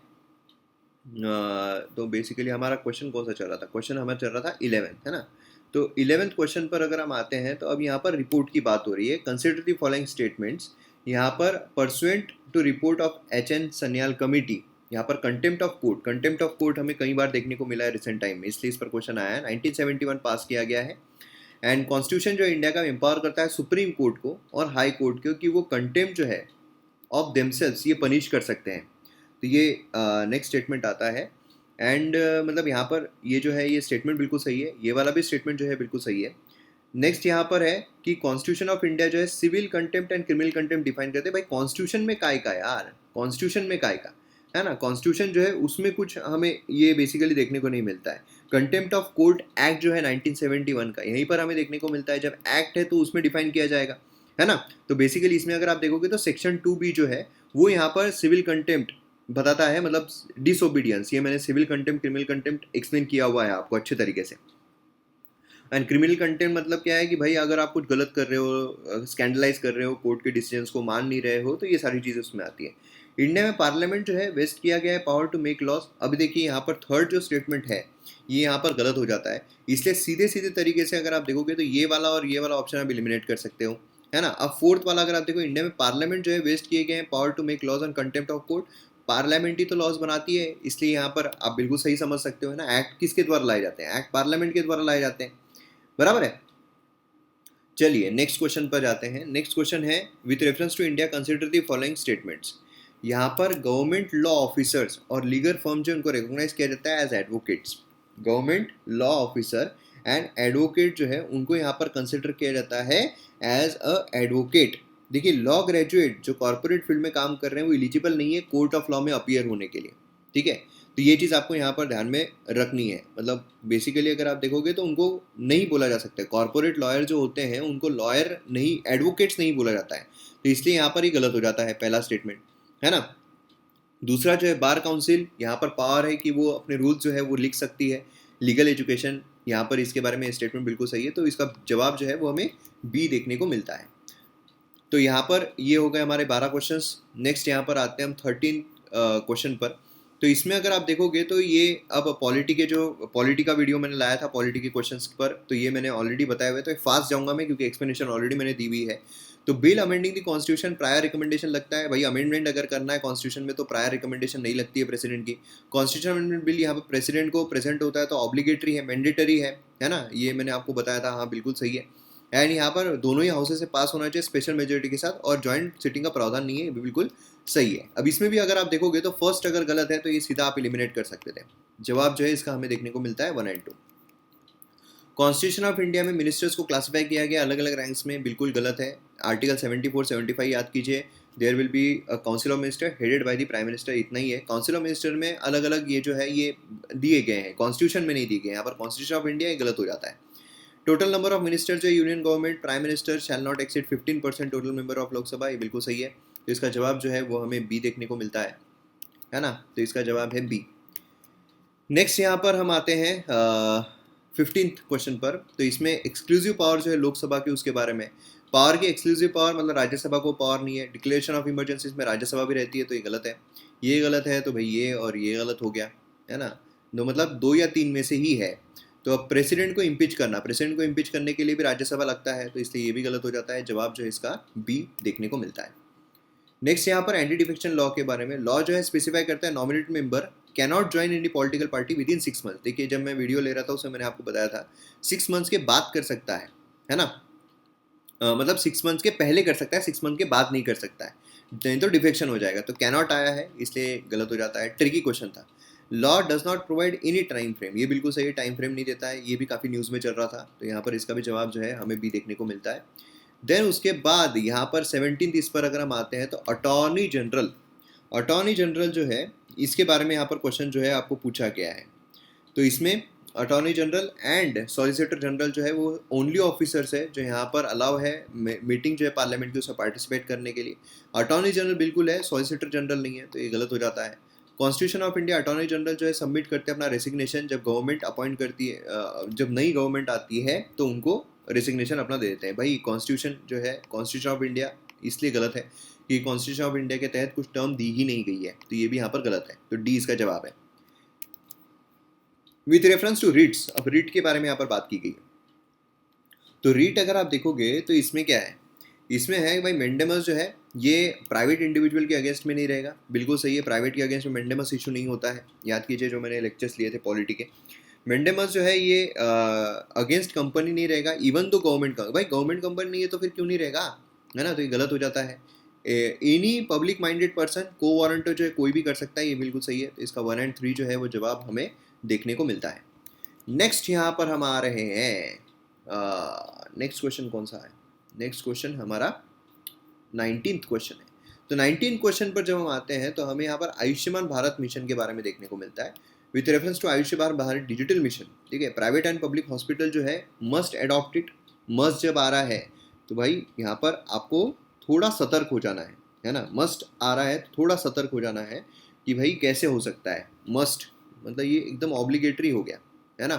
तो बेसिकली हमारा क्वेश्चन कौन सा चल रहा था? क्वेश्चन हमारा चल रहा था 11th, है ना। तो 11th क्वेश्चन पर अगर हम आते हैं तो अब यहाँ पर रिपोर्ट की बात हो रही है। Consider the following statements. यहाँ पर pursuant to report of H N. Sanyal committee, यहाँ पर contempt of court, contempt of court हमें कई बार देखने को मिला है रिसेंट टाइम में, इसलिए इस पर क्वेश्चन आया है। 1971 पास किया गया है। एंड कॉन्स्टिट्यूशन जो इंडिया का एम्पावर करता है सुप्रीम कोर्ट को और हाई कोर्ट को कि वो कंटेम्प्ट जो है ऑफ देमसेल्व्स ये पनिश कर सकते हैं। तो ये नेक्स्ट स्टेटमेंट आता है। एंड मतलब यहाँ पर ये जो है ये स्टेटमेंट बिल्कुल सही है, ये वाला भी स्टेटमेंट जो है बिल्कुल सही है। नेक्स्ट यहाँ पर है कि कॉन्स्टिट्यूशन ऑफ इंडिया जो है civil contempt and criminal contempt define करते हैं। भाई कॉन्स्टिट्यूशन में काय का यार, कॉन्स्टिट्यूशन में काय का, है ना। कॉन्स्टिट्यूशन जो है उसमें कुछ हमें ये बेसिकली देखने को नहीं मिलता है। कंटेम्प्ट ऑफ कोर्ट एक्ट जो है 1971 का, यहीं पर हमें देखने को मिलता है। जब एक्ट है तो उसमें डिफाइन किया जाएगा, है ना। तो बेसिकली इसमें अगर आप देखोगे तो सेक्शन 2B जो है वो यहाँ पर सिविल कंटेम्प्ट बताता है, मतलब डिसोबीडियंस। ये मैंने civil contempt criminal contempt explain किया हुआ है आपको अच्छे तरीके से। एंड क्रिमिनल कंटेम्प्ट मतलब क्या है कि भाई अगर आप कुछ गलत कर रहे हो, स्कैंडलाइज कर रहे हो, कोर्ट के डिसीजंस को मान नहीं रहे हो, तो ये सारी चीज़ें उसमें आती है। इंडिया में पार्लियामेंट जो है वेस्ट किया गया है पावर टू मेक लॉज। अभी देखिए यहाँ पर थर्ड जो स्टेटमेंट है ये यहाँ पर गलत हो जाता है, इसलिए सीधे सीधे तरीके से अगर आप देखोगे तो ये वाला और ये वाला ऑप्शन आप एलिमिनेट कर सकते हो, है ना। अब फोर्थ वाला अगर आप देखो, इंडिया में पार्लियामेंट जो है वेस्ट किए गए हैं power to make laws and contempt of court. Parliament ही तो लॉज बनाती है, इसलिए यहाँ पर आप बिल्कुल सही समझ सकते हो, है ना। एक्ट किसके द्वारा लाए जाते हैं? एक्ट पार्लियामेंट के द्वारा लाए जाते हैं, बराबर है। चलिए नेक्स्ट क्वेश्चन पर जाते हैं। नेक्स्ट क्वेश्चन है with reference to India consider the following statements. यहाँ पर गवर्नमेंट लॉ ऑफिसर्स और लीगल फर्म जो उनको रिकॉग्नाइज किया जाता है as advocates. Government law officer and advocate जो है उनको यहाँ पर कंसिडर किया जाता है एज अ एडवोकेट। देखिए लॉ ग्रेजुएट जो कॉर्पोरेट फील्ड में काम कर रहे हैं वो एलिजिबल नहीं है कोर्ट ऑफ लॉ में अपीयर होने के लिए, ठीक है। तो ये चीज़ आपको यहाँ पर ध्यान में रखनी है। मतलब बेसिकली अगर आप देखोगे तो उनको नहीं बोला जा सकता, कॉर्पोरेट लॉयर जो होते हैं उनको लॉयर नहीं, एडवोकेट्स नहीं बोला जाता है, तो इसलिए यहाँ पर ही गलत हो जाता है पहला स्टेटमेंट, है ना। दूसरा जो है बार काउंसिल, यहाँ पर पावर है कि वो अपने रूल्स जो है वो लिख सकती है। लीगल एजुकेशन, यहाँ पर इसके बारे में स्टेटमेंट बिल्कुल सही है, तो इसका जवाब जो है वो हमें बी देखने को मिलता है। तो यहाँ पर ये हो गए हमारे 12 क्वेश्चंस। नेक्स्ट यहाँ पर आते हैं हम 13 क्वेश्चन पर। तो इसमें अगर आप देखोगे तो ये अब पॉलिटी का वीडियो मैंने लाया था पॉलिटी के क्वेश्चंस पर, तो ये मैंने ऑलरेडी बताया हुआ है, तो फास्ट जाऊंगा मैं क्योंकि एक्सप्लेनेशन ऑलरेडी मैंने दी हुई है। तो bill amending the constitution prior recommendation लगता है। भाई अमेंडमेंट अगर करना है कॉन्स्टिट्यूशन में तो प्रायर रिकमेंडेशन नहीं लगती है प्रेसिडेंट की। कॉन्स्टिट्यूशन अमेंडमेंट बिल यहाँ पर प्रेसिडेंट को प्रेजेंट होता है तो ऑब्लिगेटरी है, मैंडेटरी है ना। ये मैंने आपको बताया था, हाँ बिल्कुल सही है। एंड यहाँ पर दोनों ही हाउसेज से पास होना चाहिए स्पेशल मेजोरिटी के साथ, और जॉइंट सिटिंग का प्रावधान नहीं है, ये भी बिल्कुल सही है। अब इसमें भी अगर आप देखोगे तो फर्स्ट अगर गलत है तो ये सीधा आप एलिमिनेट कर सकते थे। जवाब जो है इसका हमें देखने को मिलता है 1 और 2। कॉन्स्टिट्यूशन ऑफ इंडिया में मिनिस्टर्स को क्लासिफाई किया गया अलग अलग रैंक्स में, बिल्कुल गलत है। आर्टिकल 74 75 याद कीजिए। There will be a council of minister headed by the prime minister, इतना ही है। काउंसिल ऑफ मिनिस्टर में अलग अलग ये जो है ये दिए गए हैं, कॉन्स्टिट्यूशन में नहीं दिए गए। यहाँ पर कॉन्स्टिट्यूशन ऑफ इंडिया ये गलत हो जाता है। टोटल नंबर ऑफ मिनिस्टर जो union government prime minister shall not exceed 15% total member of Lok Sabha, ये बिल्कुल सही है। तो इसका जवाब जो है वो हमें बी देखने को मिलता है ना। तो इसका जवाब है बी। नेक्स्ट यहाँ पर हम आते हैं 15th क्वेश्चन पर। तो इसमें एक्सक्लूसिव पावर जो है लोकसभा की, उसके बारे में। पावर की एक्सक्लूसिव पावर मतलब राज्यसभा को पावर नहीं है। डिक्लेरेशन ऑफ इमरजेंसी में राज्यसभा भी रहती है, तो ये गलत है। ये गलत है तो भाई ये और ये गलत हो गया, है ना। तो मतलब 2 या 3 में से ही है। तो अब प्रेसिडेंट को इम्पीच करना, प्रेसिडेंट को इम्पीच करने के लिए भी राज्यसभा लगता है, तो इसलिए ये भी गलत हो जाता है। जवाब जो है इसका बी देखने को मिलता है। नेक्स्ट यहाँ पर एंटी डिफेक्शन लॉ के बारे में। लॉ जो है स्पेसिफाई करता है nominated member cannot join in political party with in 6 months. देखिए जब मैं वीडियो ले रहा था उसमें मैंने आपको बताया था 6 मंथ्स के बाद कर सकता है ना। मतलब 6 मंथ्स के पहले कर सकता है, 6 मंथ के बाद नहीं कर सकता है, नहीं तो डिफेक्शन हो जाएगा। तो कैनॉट आया है, इसलिए गलत हो जाता है। ट्रिकी क्वेश्चन था। Law does not provide any time frame, ये बिल्कुल सही है, टाइम फ्रेम नहीं देता है। ये भी काफ़ी न्यूज़ में चल रहा था, तो यहाँ पर इसका भी जवाब जो है हमें बी देखने को मिलता है। देन उसके बाद यहाँ पर 17th इस पर अगर हम आते हैं तो अटॉर्नी जनरल, अटॉर्नी जनरल जो है इसके बारे में यहाँ पर क्वेश्चन जो है आपको पूछा गया है। तो इसमें attorney general and solicitor general जो है वो ओनली ऑफिसर्स है जो यहाँ पर अलाउ है मीटिंग जो है पार्लियामेंट की उसमें पार्टिसिपेट करने के लिए। अटॉर्नी जनरल बिल्कुल है, सॉलिसिटर जनरल नहीं है, तो ये गलत हो जाता है। Constitution of India attorney general जो है सबमिट करते हैं अपना रेसिग्नेशन जब गवर्नमेंट अपॉइंट करती है, जब नई गवर्नमेंट आती है तो उनको रेसिग्नेशन अपना दे देते हैं। भाई कॉन्स्टिट्यूशन जो है कॉन्स्टिट्यूशन ऑफ इंडिया इसलिए गलत है कि कॉन्स्टिट्यूशन ऑफ इंडिया के तहत कुछ टर्म दी ही नहीं गई है, तो ये भी यहाँ पर गलत है, तो डी इसका जवाब है। विथ रेफरेंस टू रीट्स, अब रीट के बारे में यहाँ पर बात की गई है। तो रीट अगर आप देखोगे तो इसमें क्या है, इसमें है भाई मेंडेमस जो है ये प्राइवेट इंडिविजुअल के अगेंस्ट में नहीं रहेगा, बिल्कुल सही है। प्राइवेट के अगेंस्ट में मेंडेमस इशू नहीं होता है, याद कीजिए जो मैंने लेक्चर्स लिए थे पॉलिटी के। मेंडेमस जो है ये अगेंस्ट कंपनी नहीं रहेगा, इवन तो गवर्नमेंट का, भाई गवर्नमेंट कंपनी नहीं है तो फिर क्यों नहीं रहेगा, है ना, तो ये गलत हो जाता है। एनी पब्लिक माइंडेड पर्सन को वारंट जो है कोई भी कर सकता है, ये बिल्कुल सही है। तो इसका 1 और 3 जो है वो जवाब हमें देखने को मिलता है। नेक्स्ट यहाँ पर हम आ रहे हैं, नेक्स्ट क्वेश्चन कौन सा है, नेक्स्ट क्वेश्चन हमारा 19th क्वेश्चन है। तो 19th क्वेश्चन पर जब हम आते हैं तो हमें यहाँ पर आयुष्मान भारत मिशन के बारे में देखने को मिलता है। With reference to Ayushman Bharat digital mission, ठीक है, प्राइवेट एंड पब्लिक हॉस्पिटल जो है मस्ट एडॉप्ट इट। मस्ट जब आ रहा है तो भाई यहाँ पर आपको थोड़ा सतर्क हो जाना है ना। मस्ट आ रहा है तो थोड़ा सतर्क हो जाना है कि भाई कैसे हो सकता है। मस्ट मतलब ये एकदम ऑब्लिगेटरी हो गया, है ना,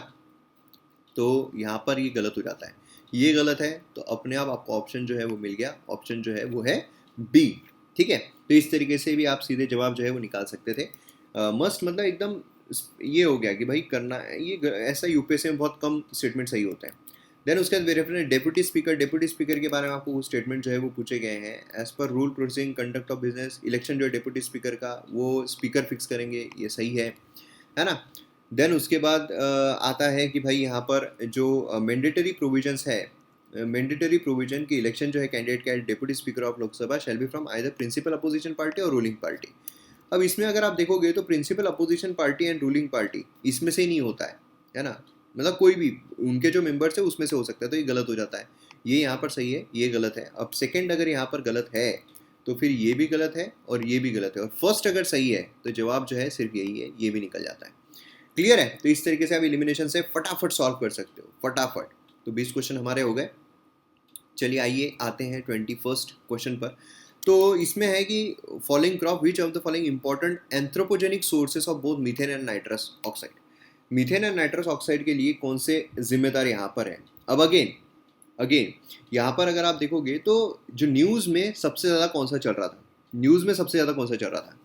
तो यहाँ पर ये गलत हो जाता है, ये गलत है। तो अपने आप आपको ऑप्शन जो है वो मिल गया, ऑप्शन जो है वो है बी, ठीक है। तो इस तरीके से भी आप सीधे जवाब जो है वो निकाल सकते थे। मस्ट मतलब एकदम ये हो गया कि भाई करना है, ये ऐसा यूपीएससी में बहुत कम स्टेटमेंट सही होते हैं। देन उसके बाद reference deputy speaker, deputy speaker के बारे में आपको कुछ स्टेटमेंट जो है वो पूछे गए हैं। As per rule proceeding conduct of business, election जो है डेप्यूटी स्पीकर का वो स्पीकर फिक्स करेंगे, ये सही है ना। देन उसके बाद आता है कि भाई यहाँ पर जो मैंडेटरी प्रोविजंस है, मैंडेटरी प्रोविजन की इलेक्शन जो है कैंडिडेट का deputy speaker of Lok Sabha shall be from either principal opposition party और रूलिंग पार्टी। अब इसमें अगर आप देखोगे तो principal opposition party and ruling party इसमें से ही नहीं होता है ना, मतलब कोई भी उनके जो मेंबर्स है उसमें से हो सकता है, तो ये गलत हो जाता है। ये यहाँ पर सही है, ये गलत है। अब सेकेंड अगर यहाँ पर गलत है तो फिर ये भी गलत है और ये भी गलत है, और फर्स्ट अगर सही है तो जवाब जो है सिर्फ यही है, ये भी निकल जाता है। क्लियर है, तो इस तरीके से आप एलिमिनेशन से फटाफट सॉल्व कर सकते हो, फटाफट। तो 20 क्वेश्चन हमारे हो गए। चलिए आइए आते हैं 21st क्वेश्चन पर। तो इसमें है कि following crop which of the following important anthropogenic sources of both methane and nitrous oxide, methane and nitrous oxide के लिए कौन से जिम्मेदार यहाँ पर है। अब अगेन यहाँ पर अगर आप देखोगे तो जो न्यूज़ में सबसे ज़्यादा कौन सा चल रहा था, न्यूज़ में सबसे ज़्यादा कौन सा चल रहा था,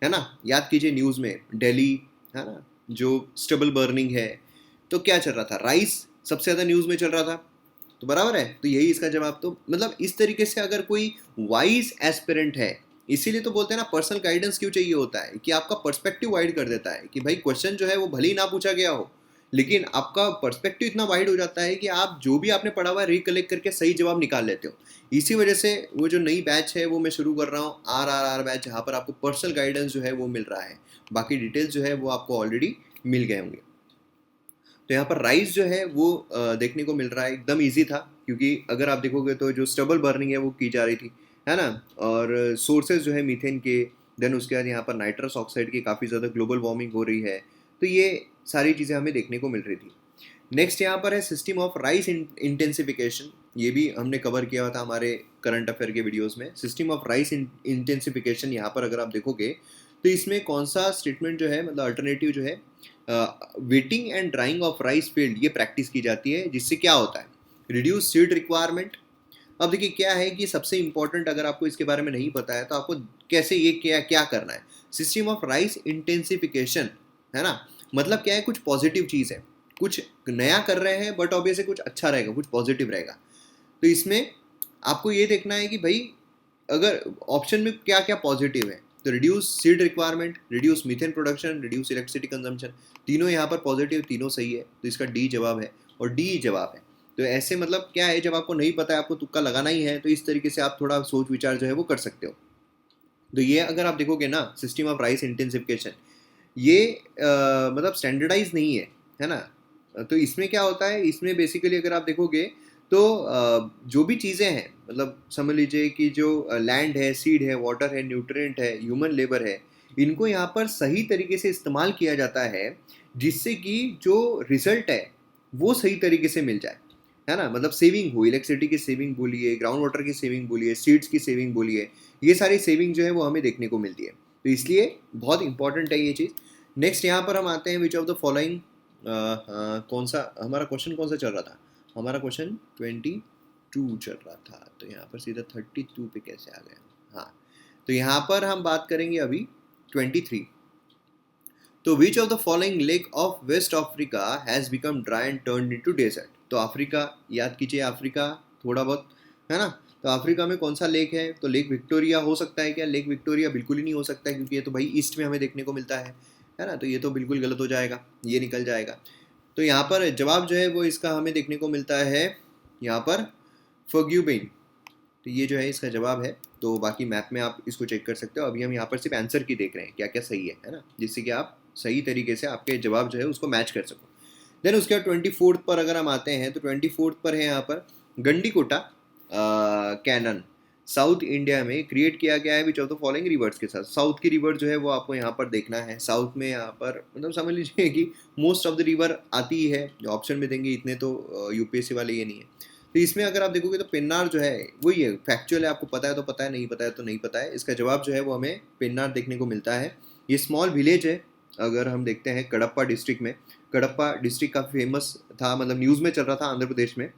है ना, याद कीजिए। न्यूज़ में दिल्ली, है ना, जो स्टबल बर्निंग है, तो क्या चल रहा था, राइस सबसे ज़्यादा न्यूज़ में चल रहा था, तो बराबर है, तो यही इसका जवाब। तो मतलब इस तरीके से अगर कोई वाइज एस्पिरेंट है, इसीलिए तो बोलते हैं ना पर्सनल गाइडेंस क्यों चाहिए होता है, कि आपका पर्सपेक्टिव वाइड कर देता है, कि भाई क्वेश्चन जो है वो भले ही ना पूछा गया हो लेकिन आपका पर्सपेक्टिव इतना वाइड हो जाता है कि आप जो भी आपने पढ़ा हुआ है रिकलेक्ट करके सही जवाब निकाल लेते हो। इसी वजह से वो जो नई बैच है वो मैं शुरू कर रहा हूँ, RRR बैच, जहाँ पर आपको पर्सनल गाइडेंस जो है वो मिल रहा है, बाकी डिटेल्स जो है वो आपको ऑलरेडी मिल गए होंगे। तो यहाँ पर राइस जो है वो देखने को मिल रहा है, एकदम ईजी था, क्योंकि अगर आप देखोगे तो जो स्टबल बर्निंग है वो की जा रही थी, है ना, और सोर्सेज जो है मीथेन के, देन उसके बाद यहाँ पर नाइट्रस ऑक्साइड की काफ़ी ज़्यादा ग्लोबल वार्मिंग हो रही है, तो ये सारी चीज़ें हमें देखने को मिल रही थी। नेक्स्ट यहाँ पर है सिस्टम ऑफ राइस इंटेंसिफिकेशन, ये भी हमने कवर किया हुआ था हमारे करंट अफेयर के वीडियोस में। सिस्टम ऑफ राइस इंटेंसिफिकेशन यहाँ पर अगर आप देखोगे तो इसमें कौन सा स्टेटमेंट जो है, मतलब अल्टरनेटिव जो है, waiting and drying of rice field, ये प्रैक्टिस की जाती है, जिससे क्या होता है, रिड्यूस सीड रिक्वायरमेंट। अब देखिए क्या है कि सबसे इंपॉर्टेंट, अगर आपको इसके बारे में नहीं पता है तो आपको कैसे ये क्या क्या करना है, सिस्टम ऑफ राइस इंटेंसिफिकेशन, है ना। मतलब क्या है, कुछ पॉजिटिव चीज़ है, कुछ नया कर रहे हैं, बट ऑब्वियसली कुछ अच्छा रहेगा, कुछ पॉजिटिव रहेगा। तो इसमें आपको ये देखना है कि भाई अगर ऑप्शन में क्या क्या पॉजिटिव है, तो reduce seed requirement, reduce methane production, reduce electricity consumption, तीनों यहाँ पर पॉजिटिव, तीनों सही है, तो इसका डी जवाब है और डी जवाब है। तो ऐसे मतलब क्या है, जब आपको नहीं पता है, आपको तुक्का लगाना ही है, तो इस तरीके से आप थोड़ा सोच विचार जो है वो कर सकते हो। तो ये अगर आप देखोगे ना, सिस्टम ऑफ राइस इंटेंसिफिकेशन, ये मतलब स्टैंडर्डाइज नहीं है ना। तो इसमें क्या होता है, इसमें बेसिकली अगर आप देखोगे तो जो भी चीज़ें हैं, मतलब समझ लीजिए कि जो लैंड है, सीड है, वाटर है, न्यूट्रिएंट है, ह्यूमन लेबर है, इनको यहाँ पर सही तरीके से इस्तेमाल किया जाता है, जिससे कि जो रिजल्ट है वो सही तरीके से मिल जाए, है ना। मतलब सेविंग हो, इलेक्ट्रिसिटी की सेविंग बोलिए, ग्राउंड वाटर की सेविंग बोलिए, सीड्स की सेविंग बोलिए, ये सारी सेविंग जो है वो हमें देखने को मिलती है। तो इसलिए बहुत इंपॉर्टेंट है ये चीज़। नेक्स्ट यहाँ पर हम आते हैं, विच ऑफ द फॉलोइंग, कौन सा हमारा क्वेश्चन कौन सा चल रहा था, हमारा क्वेश्चन 22 चल रहा था, तो यहाँ पर सीधा 32 पे कैसे आ गया। हाँ, तो यहाँ पर हम बात करेंगे अभी 23। तो which of the following lake of West Africa has become dry and turn into desert. तो अफ्रीका, याद कीजिए अफ्रीका थोड़ा बहुत, है ना। तो अफ्रीका में कौन सा लेक है, तो लेक विक्टोरिया हो सकता है क्या, लेक विक्टोरिया बिल्कुल ही नहीं हो सकता है, क्योंकि ये तो भाई ईस्ट में हमें देखने को मिलता है ना। तो ये तो बिल्कुल गलत हो जाएगा, ये निकल जाएगा। तो यहाँ पर जवाब जो है वो इसका हमें देखने को मिलता है यहाँ पर फर्ग्यूबेन। तो ये जो है इसका जवाब है। तो बाकी मैप में आप इसको चेक कर सकते हो, अभी हम यहाँ पर सिर्फ आंसर की देख रहे हैं क्या क्या सही है ना, जिससे कि आप सही तरीके से आपके जवाब जो है उसको मैच कर सको। देन उसके बाद 24 पर अगर हम आते हैं, तो 24 पर है यहाँ पर गंडीकोटा कैनन, साउथ इंडिया में क्रिएट किया गया है विच ऑफ द फॉलोइंग रिवर्स के साथ। साउथ की रिवर जो है वो आपको यहाँ पर देखना है, साउथ में यहाँ पर मतलब समझ लीजिए कि मोस्ट ऑफ द रिवर आती ही है, जो ऑप्शन में देंगे इतने तो यूपीएससी वाले ये नहीं है। तो इसमें अगर आप देखोगे तो पेन्नार जो है वही है, फैक्चुअल है, आपको पता है तो पता है, नहीं पता है तो नहीं पता है। इसका जवाब जो है वो हमें पेन्नार देखने को मिलता है। ये स्मॉल विलेज है, अगर हम देखते हैं कडप्पा डिस्ट्रिक्ट में। कडप्पा डिस्ट्रिक्ट काफ़ी फेमस था, मतलब न्यूज़ में चल रहा था आंध्र प्रदेश में।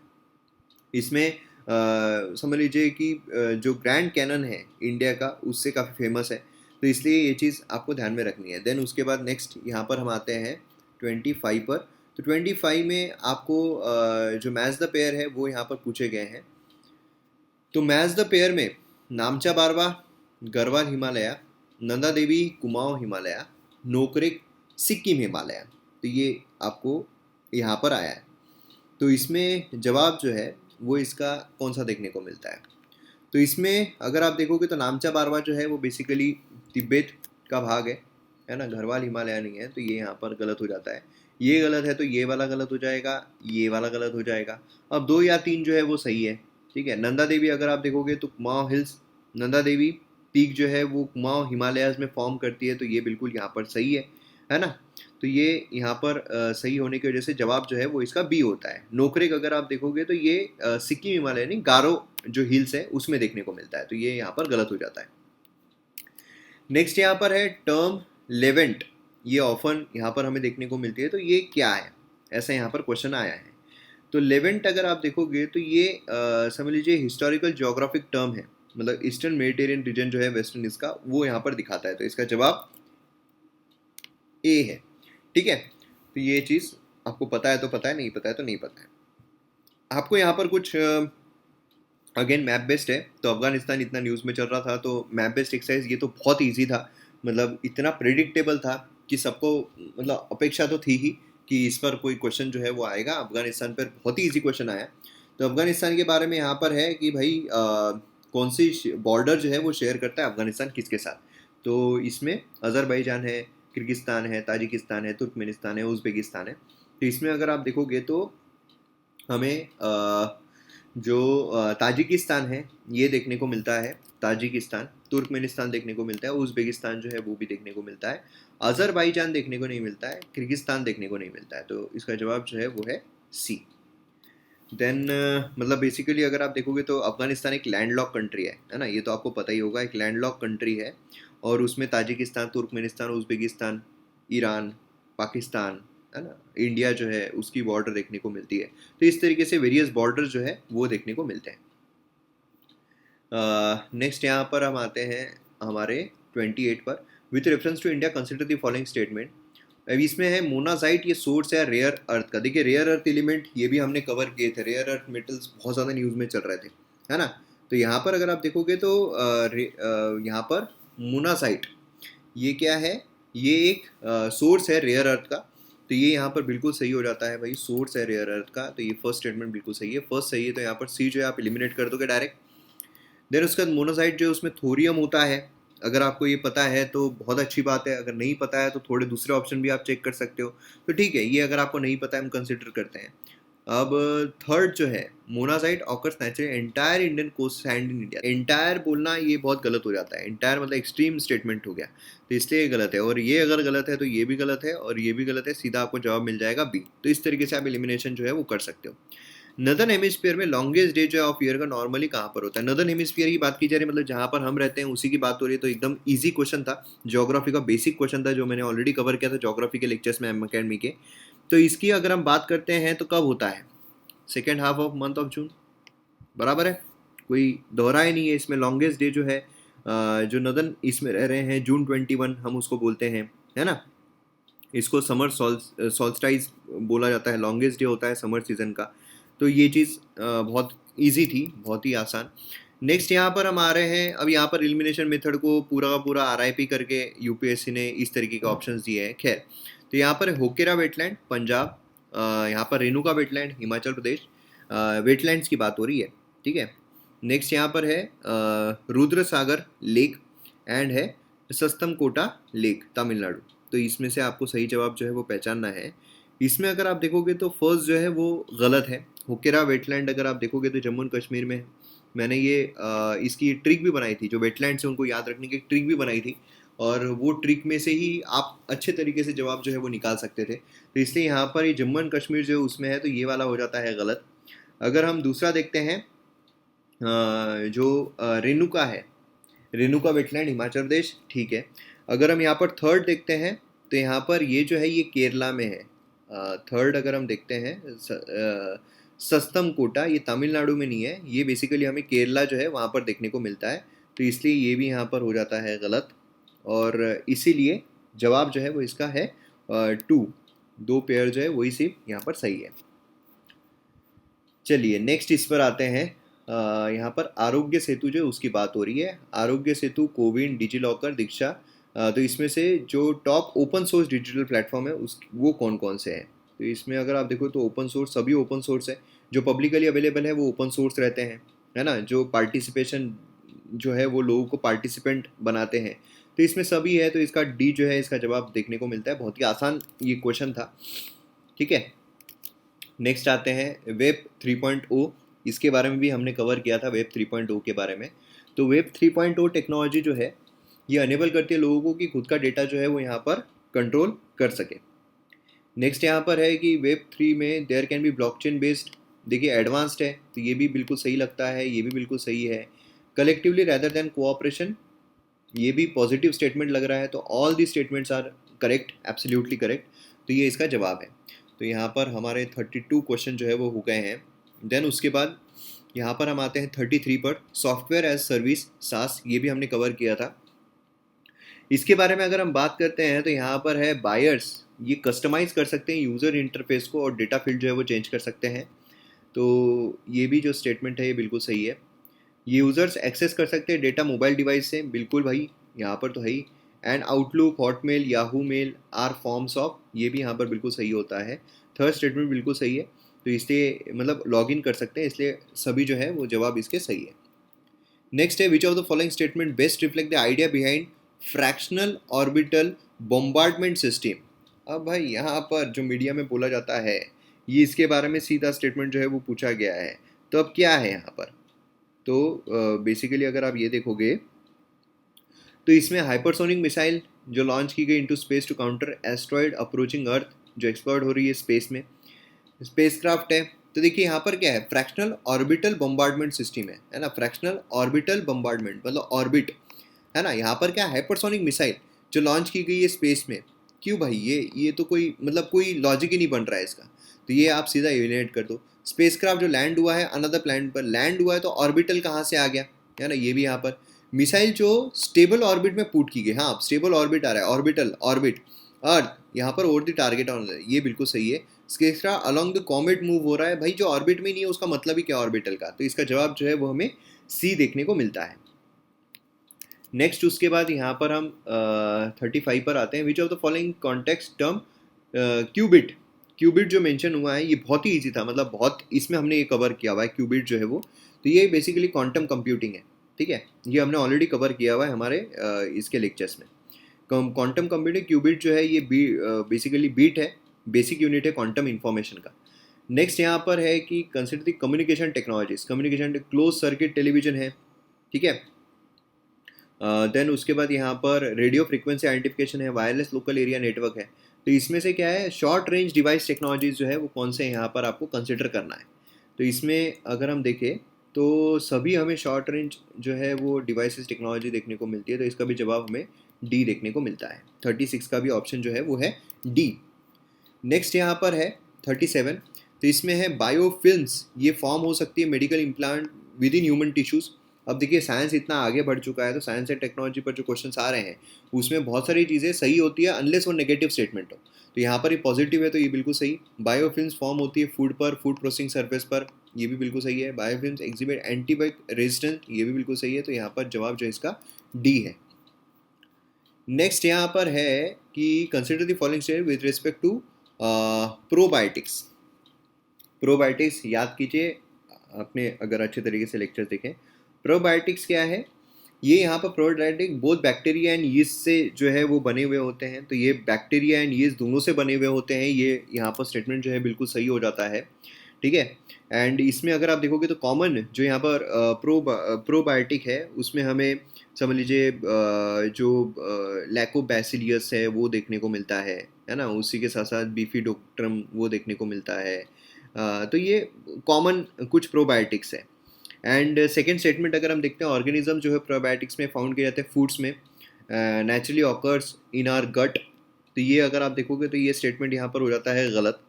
इसमें समझ लीजिए कि जो ग्रैंड कैनन है इंडिया का, उससे काफ़ी फेमस है, तो इसलिए ये चीज़ आपको ध्यान में रखनी है। देन उसके बाद नेक्स्ट यहाँ पर हम आते हैं 25 पर। तो 25 में आपको जो मैच द पेयर है वो यहाँ पर पूछे गए हैं। तो मैच द पेयर में नामचा बारवा गढ़वाल हिमालय, नंदा देवी कुमाऊं हिमालय, नोकरेक सिक्किम हिमालय, तो ये आपको यहाँ पर आया है। तो इसमें जवाब जो है वो इसका कौन सा देखने को मिलता है, तो इसमें अगर आप देखोगे तो नामचा बारवा जो है वो बेसिकली तिब्बत का भाग है ना, गढ़वाल हिमालय नहीं है, तो ये यहाँ पर गलत हो जाता है। ये गलत है तो ये वाला गलत हो जाएगा, ये वाला गलत हो जाएगा। अब 2 या 3 जो है वो सही है, ठीक है। नंदा देवी अगर आप देखोगे तो कुमाऊं हिल्स, नंदा देवी पीक जो है वो कुमाऊं हिमालयाज में फॉर्म करती है, तो ये बिल्कुल यहाँ पर सही है ना। तो ये यहाँ पर सही होने की वजह से जवाब जो है वो इसका बी होता है। नोकरेक अगर आप देखोगे तो ये सिक्किम हिमालय नहीं, गारो जो हिल्स है उसमें देखने को मिलता है, तो ये यहाँ पर गलत हो जाता है। नेक्स्ट यहाँ पर है टर्म लेवेंट, ये ऑफन यहाँ पर हमें देखने को मिलती है, तो ये क्या है, ऐसा यहाँ पर क्वेश्चन आया है। तो लेवेंट अगर आप देखोगे तो ये समझ लीजिए हिस्टोरिकल ज्योग्राफिक टर्म है, मतलब ईस्टर्न मेडिटेरियन रीजन जो है वेस्टर्न इसका, वो यहाँ पर दिखाता है, तो इसका जवाब ए है, ठीक है। तो ये चीज़ आपको पता है तो पता है, नहीं पता है तो नहीं पता है। आपको यहाँ पर कुछ अगेन मैप बेस्ड है, तो अफगानिस्तान इतना न्यूज़ में चल रहा था, तो मैप बेस्ड एक्सरसाइज ये तो बहुत ईजी था, मतलब इतना प्रेडिक्टेबल था कि सबको मतलब अपेक्षा तो थी ही कि इस पर कोई क्वेश्चन जो है वो आएगा। अफगानिस्तान पर बहुत ही ईजी क्वेश्चन आया। तो अफगानिस्तान के बारे में यहाँ पर है कि भाई कौन सी बॉर्डर जो है वो शेयर करता है अफगानिस्तान किसके साथ। तो इसमें अज़रबैजान है, किर्गिस्तान है, ताजिकिस्तान है, तुर्कमेनिस्तान है, उज़्बेकिस्तान है। तो इसमें अगर आप देखोगे तो हमें जो ताजिकिस्तान है ये देखने को मिलता है, ताजिकिस्तान, तुर्कमेनिस्तान देखने को मिलता है, उज़्बेकिस्तान जो है वो भी देखने को मिलता है, अज़रबैजान देखने को नहीं मिलता है, किर्गिस्तान देखने को नहीं मिलता है, तो इसका जवाब जो है वो है सी। देन मतलब बेसिकली अगर आप देखोगे तो अफगानिस्तान एक लैंडलॉक कंट्री है ना, ये तो आपको पता ही होगा, एक लैंडलॉक कंट्री है। और उसमें Tajikistan, Turkmenistan, Uzbekistan, Iran, Pakistan, है ना, इंडिया जो है उसकी बॉर्डर देखने को मिलती है। तो इस तरीके से वेरियस बॉर्डर जो है वो देखने को मिलते हैं। नेक्स्ट यहाँ पर हम आते हैं हमारे 28 पर। With reference to India consider the following statement. अब इसमें है मोनाजाइट, ये सोर्स है रेयर अर्थ का। देखिए रेयर अर्थ एलिमेंट ये भी हमने कवर किए थे, रेयर अर्थ मेटल्स बहुत ज़्यादा न्यूज़ में चल रहे थे, है ना। तो यहाँ पर अगर आप देखोगे तो यहाँ पर मोनाजाइट ये क्या है, ये एक सोर्स है रेयर अर्थ का। तो ये यहाँ पर बिल्कुल सही हो जाता है भाई, सोर्स है रेयर अर्थ का। तो ये फर्स्ट स्टेटमेंट बिल्कुल सही है, फर्स्ट सही है। तो यहाँ पर सी जो है आप एलिमिनेट कर दोगे डायरेक्ट। देन उसके बाद मोनाजाइट जो है उसमें थोरियम होता है। अगर आपको ये पता है तो बहुत अच्छी बात है, अगर नहीं पता है तो थोड़े दूसरे ऑप्शन भी आप चेक कर सकते हो। तो ठीक है, ये अगर आपको नहीं पता है हम कंसिडर करते हैं। अब थर्ड जो है monazite occurs naturally entire Indian coast sand in India. Entire बोलना ये बहुत गलत हो जाता है, एंटायर मतलब एक्सट्रीम स्टेटमेंट हो गया, तो इसलिए ये गलत है। और ये अगर गलत है तो ये भी गलत है और ये भी गलत है, सीधा आपको जवाब मिल जाएगा बी। तो इस तरीके से आप एलिमिनेशन जो है वो कर सकते हो। नदर्न हेमिस्फीयर में लॉन्गेस्ट डे जो है ऑफ ईयर का नॉर्मली कहाँ पर होता है? नदर्न हेमिस्फीयर की बात की जा रही है, मतलब जहाँ पर हम रहते हैं उसी की बात हो रही है। तो एकदम इजी क्वेश्चन था, ज्योग्राफी का बेसिक क्वेश्चन था जो मैंने ऑलरेडी कवर किया था ज्योग्राफी के लेक्चर्स में एम अकेडमी के। तो इसकी अगर हम बात करते हैं तो कब होता है? Second half of month of June, बराबर है, कोई दोहरा ही नहीं है इसमें। लॉन्गेस्ट डे जो है जो नदर्न इसमें रह रहे हैं, जून 21 हम उसको बोलते हैं, है ना। इसको समर सॉल्स्टाइज बोला जाता है, लॉन्गेस्ट डे होता है समर सीजन का। तो ये चीज़ बहुत इजी थी, बहुत ही आसान। नेक्स्ट यहाँ पर हम आ रहे हैं, अब यहाँ पर एलिमिनेशन मेथड को पूरा का पूरा RIP करके यूपीएससी ने इस तरीके के ऑप्शंस दिए हैं। खैर, तो यहाँ पर होकेरा वेटलैंड पंजाब, यहाँ पर रेणुका वेटलैंड हिमाचल प्रदेश, वेटलैंड्स की बात हो रही है, ठीक है। नेक्स्ट यहाँ पर है रुद्र सागर लेक एंड है सस्तम कोटा लेक तमिलनाडु। तो इसमें से आपको सही जवाब जो है वो पहचानना है। इसमें अगर आप देखोगे तो फर्स्ट जो है वो गलत है। होकेरा वेटलैंड अगर आप देखोगे तो जम्मू एंड कश्मीर में है। मैंने ये इसकी ट्रिक भी बनाई थी, जो वेटलैंड से उनको याद रखने की ट्रिक भी बनाई थी, और वो ट्रिक में से ही आप अच्छे तरीके से जवाब जो है वो निकाल सकते थे। तो इसलिए यहाँ पर ये जम्मू एंड कश्मीर जो उसमें है, तो ये वाला हो जाता है गलत। अगर हम दूसरा देखते हैं जो रेणुका है, रेणुका वेटलैंड हिमाचल प्रदेश, ठीक है। अगर हम यहाँ पर थर्ड देखते हैं तो यहाँ पर ये जो है ये केरला में है। थर्ड अगर हम देखते हैं सस्तम कोटा, ये तमिलनाडु में नहीं है, ये बेसिकली हमें केरला जो है वहाँ पर देखने को मिलता है। तो इसलिए ये भी यहाँ पर हो जाता है गलत, और इसीलिए जवाब जो है वो इसका है 2। 2 पेयर जो है वही सिर्फ यहाँ पर सही है। चलिए नेक्स्ट इस पर आते हैं। यहाँ पर आरोग्य सेतु जो उसकी बात हो रही है, आरोग्य सेतु, कोविन, डिजिलॉकर, दीक्षा। तो इसमें से जो top open source digital platform है उस वो कौन कौन से हैं? तो इसमें अगर आप देखो तो ओपन सोर्स, सभी ओपन सोर्स है। जो पब्लिकली अवेलेबल है वो ओपन सोर्स रहते हैं, है ना। जो पार्टिसिपेशन जो है वो लोगों को पार्टिसिपेंट बनाते हैं। तो इसमें सभी है, तो इसका डी जो है इसका जवाब देखने को मिलता है। बहुत ही आसान ये क्वेश्चन था, ठीक है। नेक्स्ट आते हैं वेब 3.0। इसके बारे में भी हमने कवर किया था, वेब 3.0 के बारे में। तो वेब 3.0 टेक्नोलॉजी जो है ये अनेबल करती है लोगों को कि खुद का डेटा जो है वो यहाँ पर कंट्रोल कर सके। नेक्स्ट यहाँ पर है कि वेब 3 में there can be blockchain based. देखिए एडवांस्ड है, तो ये भी बिल्कुल सही लगता है, ये भी बिल्कुल सही है। कलेक्टिवली रैदर देन कोऑपरेशन, ये भी पॉजिटिव स्टेटमेंट लग रहा है। तो all the statements are correct, absolutely correct. तो ये इसका जवाब है। तो यहाँ पर हमारे 32 क्वेश्चन जो है वो हो गए हैं। देन उसके बाद यहाँ पर हम आते हैं 33 पर, सॉफ्टवेयर एज सर्विस सास, ये भी हमने कवर किया था। इसके बारे में अगर हम बात करते हैं तो यहाँ पर है बायर्स ये कस्टमाइज़ कर सकते हैं यूज़र इंटरफेस को, और डेटा फील्ड जो है वो चेंज कर सकते हैं। तो ये भी जो स्टेटमेंट है ये बिल्कुल सही है। ये यूज़र्स एक्सेस कर सकते हैं डेटा मोबाइल डिवाइस से, बिल्कुल भाई यहाँ पर तो है ही। And Outlook, Hotmail, Yahoo mail are forms of, ये भी यहाँ पर बिल्कुल सही होता है। थर्ड स्टेटमेंट बिल्कुल सही है। तो इसलिए मतलब लॉग इन कर सकते हैं, इसलिए सभी जो है वो जवाब इसके सही है। नेक्स्ट है विच of the following statement best reflect the idea behind fractional orbital bombardment system. अब भाई यहाँ पर जो मीडिया में बोला जाता है ये इसके बारे में सीधा स्टेटमेंट जो है वो पूछा गया है। तो अब क्या है यहाँ पर? तो बेसिकली अगर आप ये देखोगे तो इसमें हाइपरसोनिक मिसाइल जो लॉन्च की गई into space to counter asteroid approaching earth, जो एक्सप्लोर हो रही है स्पेस में, स्पेसक्राफ्ट है। तो देखिए यहाँ पर क्या है, फ्रैक्शनल ऑर्बिटल बम्बार्डमेंट सिस्टम है ना। फ्रैक्शनल ऑर्बिटल बम्बार्डमेंट मतलब ऑर्बिट, है ना। यहाँ पर क्या हाइपरसोनिक मिसाइल जो लॉन्च की गई है स्पेस में, क्यों भाई, ये तो कोई मतलब कोई लॉजिक ही नहीं बन रहा है इसका। तो ये आप सीधा एलिमिनेट कर दो। स्पेसक्राफ्ट जो लैंड हुआ है अनदर प्लैनेट पर लैंड हुआ है, तो ऑर्बिटल कहाँ से आ गया, है ना, ये भी यहाँ पर। मिसाइल जो स्टेबल ऑर्बिट में पुट की गई, हाँ स्टेबल ऑर्बिट आ रहा है, ऑर्बिटल ऑर्बिट अर्थ, यहाँ पर ओवर द टारगेट ऑन, ये बिल्कुल सही है। Spacecraft along the comet move हो रहा है, भाई जो ऑर्बिट में नहीं है उसका मतलब ही क्या ऑर्बिटल का, तो इसका जवाब जो है वो हमें सी देखने को मिलता है। नेक्स्ट उसके बाद यहाँ पर हम 35 पर आते हैं। Which of the following context term qubit, qubit जो मेंशन हुआ है ये बहुत ही इजी था, मतलब बहुत इसमें हमने ये कवर किया हुआ है क्यूबिट जो है वो। तो ये बेसिकली क्वांटम कंप्यूटिंग है, ठीक है, ये हमने ऑलरेडी कवर किया हुआ है हमारे इसके लेक्चर्स में। क्वांटम कंप्यूटिंग क्यूबिट जो है ये बेसिकली बीट है, बेसिक यूनिट है क्वांटम इंफॉर्मेशन का। नेक्स्ट यहाँ पर है कि consider the communication technologies, communication close circuit television है, ठीक है। देन उसके बाद यहाँ पर रेडियो फ्रिक्वेंसी आइडेंटिफिकेशन है, वायरलेस लोकल एरिया नेटवर्क है। तो इसमें से क्या है, शॉर्ट रेंज डिवाइस टेक्नोलॉजीज जो है वो कौन से यहाँ पर आपको कंसिडर करना है। तो इसमें अगर हम देखें तो सभी हमें शॉर्ट रेंज जो है वो डिवाइसेस टेक्नोलॉजी देखने को मिलती है, तो इसका भी जवाब हमें डी देखने को मिलता है। 36 का भी ऑप्शन जो है वो है डी। नेक्स्ट यहाँ पर है 37, तो इसमें है बायोफिल्म्स, ये फॉर्म हो सकती है medical implant with in human tissues. अब देखिए साइंस इतना आगे बढ़ चुका है, तो साइंस एंड टेक्नोलॉजी पर जो क्वेश्चंस आ रहे हैं उसमें बहुत सारी चीज़ें सही होती है अनलेस वो नेगेटिव स्टेटमेंट हो। तो यहाँ पर ये पॉजिटिव है तो ये बिल्कुल सही। बायोफिल्म्स फॉर्म होती है फूड पर, फूड प्रोसेसिंग सर्फेस पर, ये भी बिल्कुल सही है। बायोफिल्म्स एग्जिबिट एंटीबायोटिक रेजिस्टेंस, ये भी बिल्कुल सही है। तो यहाँ पर जवाब जो है इसका डी है। नेक्स्ट यहाँ पर है कि consider the following statement with respect to probiotics. Probiotics याद कीजिए अपने, अगर अच्छे तरीके से लेक्चर देखें। प्रोबायोटिक्स क्या है, ये यहाँ पर probiotic both bacteria and yeast से जो है वो बने हुए होते हैं, तो ये बैक्टीरिया एंड यीस्ट दोनों से बने हुए होते हैं, ये यहाँ पर स्टेटमेंट जो है बिल्कुल सही हो जाता है, ठीक है। एंड इसमें अगर आप देखोगे तो कॉमन जो यहाँ पर प्रोबायोटिक है उसमें हमें समझ लीजिए जो लैकोबैसिलियस है वो देखने को मिलता है ना, उसी के साथ साथ बीफिडोक्ट्रम वो देखने को मिलता है। तो ये कॉमन कुछ प्रोबायोटिक्स है। एंड सेकेंड स्टेटमेंट अगर हम देखते हैं, ऑर्गेनिज्म जो है प्रोबायोटिक्स में फाउंड किए जाते हैं फूड्स में, नेचुरली ऑकर्स इन आर गट। तो ये अगर आप देखोगे तो ये स्टेटमेंट यहाँ पर हो जाता है गलत,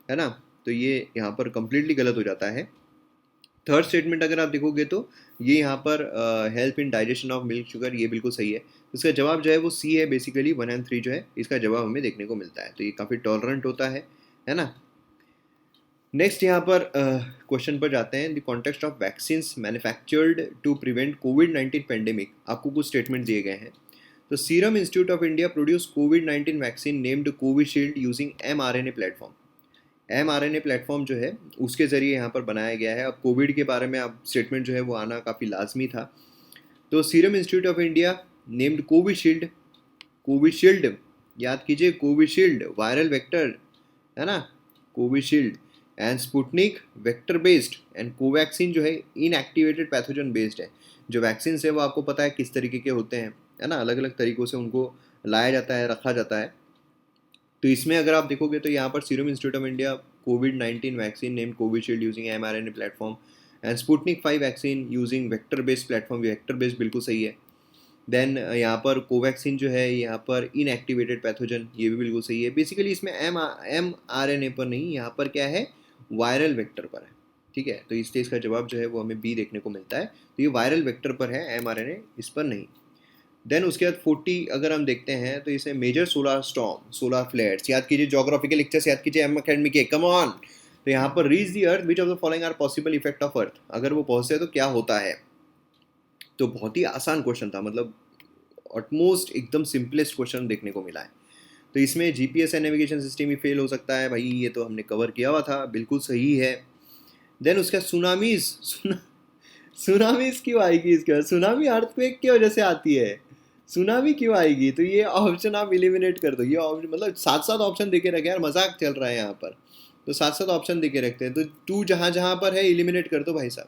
है ना, तो ये यहाँ पर कम्प्लीटली गलत हो जाता है। थर्ड स्टेटमेंट अगर आप देखोगे तो ये यहाँ पर help in digestion of milk sugar, ये बिल्कुल सही है। इसका जवाब जो है वो सी है, बेसिकली 1 और 3 जो है इसका जवाब हमें देखने को मिलता है। तो ये काफ़ी टॉलरेंट होता है ना। नेक्स्ट यहाँ पर क्वेश्चन पर जाते हैं। The context of vaccines manufactured to prevent कोविड-19 पेंडेमिक, आपको कुछ स्टेटमेंट दिए गए हैं। तो Serum Institute of India produce कोविड-19 vaccine named Covishield using mRNA platform. mRNA platform जो है उसके ज़रिए यहाँ पर बनाया गया है। अब कोविड के बारे में अब स्टेटमेंट जो है वो आना काफ़ी लाजमी था। तो Serum Institute of India named Covishield, Covishield याद कीजिए, कोविशील्ड वायरल वेक्टर, है ना, Covishield and Sputnik vector based and Covaxin जो है इनएक्टिवेटेड पैथोजन बेस्ड है। जो वैक्सीन है वो आपको पता है किस तरीके के होते हैं, है ना, अलग अलग तरीक़ों से उनको लाया जाता है, रखा जाता है। तो इसमें अगर आप देखोगे तो यहाँ पर serum Institute of India covid vaccine name Covishield using mRNA platform and Sputnik 5 vaccine using vector based platform, vector based बिल्कुल सही है। देन यहाँ पर कोवैक्सीन जो है यहाँ पर इनएक्टिवेटेड पैथोजन, ये भी बिल्कुल सही है। बेसिकली इसमें mRNA पर नहीं, यहाँ पर क्या है, वायरल वेक्टर पर है, ठीक है। तो इसलिए इसका जवाब जो है वो हमें बी देखने को मिलता है। तो ये वायरल वेक्टर पर है, mRNA इस पर नहीं। देन उसके बाद 40 अगर हम देखते हैं तो इसे major solar storm, solar flares याद कीजिए, जोग्राफिकल लेक्चर्स याद कीजिए एम अकेडमी के, कम ऑन। तो यहाँ पर reach the earth which of the following are possible effect of earth, अगर वो पहुँचते तो क्या होता है। तो बहुत ही आसान क्वेश्चन था, मतलब ऑटमोस्ट एकदम सिंपलेस्ट क्वेश्चन देखने को मिला है। तो इसमें GPS and navigation system he fail हो सकता है, भाई ये तो हमने कवर किया हुआ था, बिल्कुल सही है। देन उसका सुनामीज क्यों आएगी, इसके सुनामी अर्थक्वेक की वजह से आती है, सुनामी क्यों आएगी। तो ये ऑप्शन आप एलिमिनेट कर दो, ये ऑप्शन मतलब 7 ऑप्शन देके रखे यार, मजाक चल रहा है यहाँ पर। तो 7 ऑप्शन देके रखते हैं, तो 2 जहाँ जहाँ पर है एलिमिनेट कर दो भाई साहब,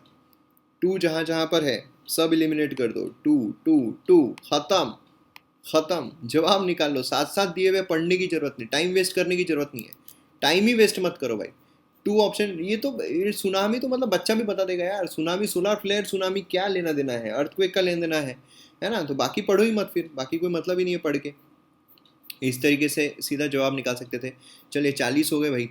2 जहाँ जहाँ पर है सब एलिमिनेट कर दो, 2 2 2 खत्म, जवाब निकाल लो। 7 दिए हुए पढ़ने की जरूरत नहीं, टाइम वेस्ट करने की जरूरत नहीं है, टाइम ही वेस्ट मत करो भाई, टू ऑप्शन, ये सुनामी तो मतलब बच्चा भी बता देगा यार, सुनामी, सोलर फ्लेयर, सुनामी क्या लेना देना है, अर्थक्वेक का लेना देना है ना, तो बाकी पढ़ो ही मत, फिर बाकी कोई मतलब ही नहीं है पढ़ के। इस तरीके से सीधा जवाब निकाल सकते थे। चलिए 40 हो गए भाई।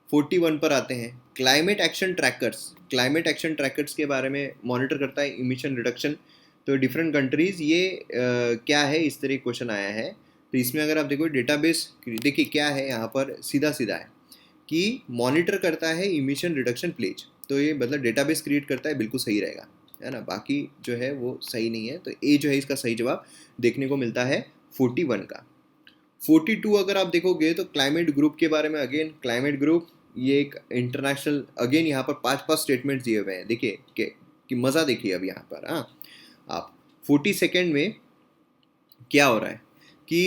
41 पर आते हैं, climate action trackers. Climate action trackers के बारे में मॉनिटर करता है इमिशन रिडक्शन, तो डिफरेंट कंट्रीज, ये क्या है, इस तरह क्वेश्चन आया है। तो इसमें अगर आप देखो डेटाबेस, देखिए क्या है यहाँ पर, सीधा सीधा है कि मॉनिटर करता है इमिशन रिडक्शन प्लेज, तो ये मतलब डेटाबेस क्रिएट करता है, बिल्कुल सही रहेगा, है ना, बाकी जो है वो सही नहीं है, तो ए जो है इसका सही जवाब देखने को मिलता है 41 का। 42 अगर आप देखोगे तो क्लाइमेट ग्रुप के बारे में, अगेन क्लाइमेट ग्रुप, ये एक इंटरनेशनल, अगेन यहाँ पर पांच पांच स्टेटमेंट दिए हुए हैं, देखिए कि मज़ा देखिए अब यहाँ पर। हाँ, आप 42nd में क्या हो रहा है कि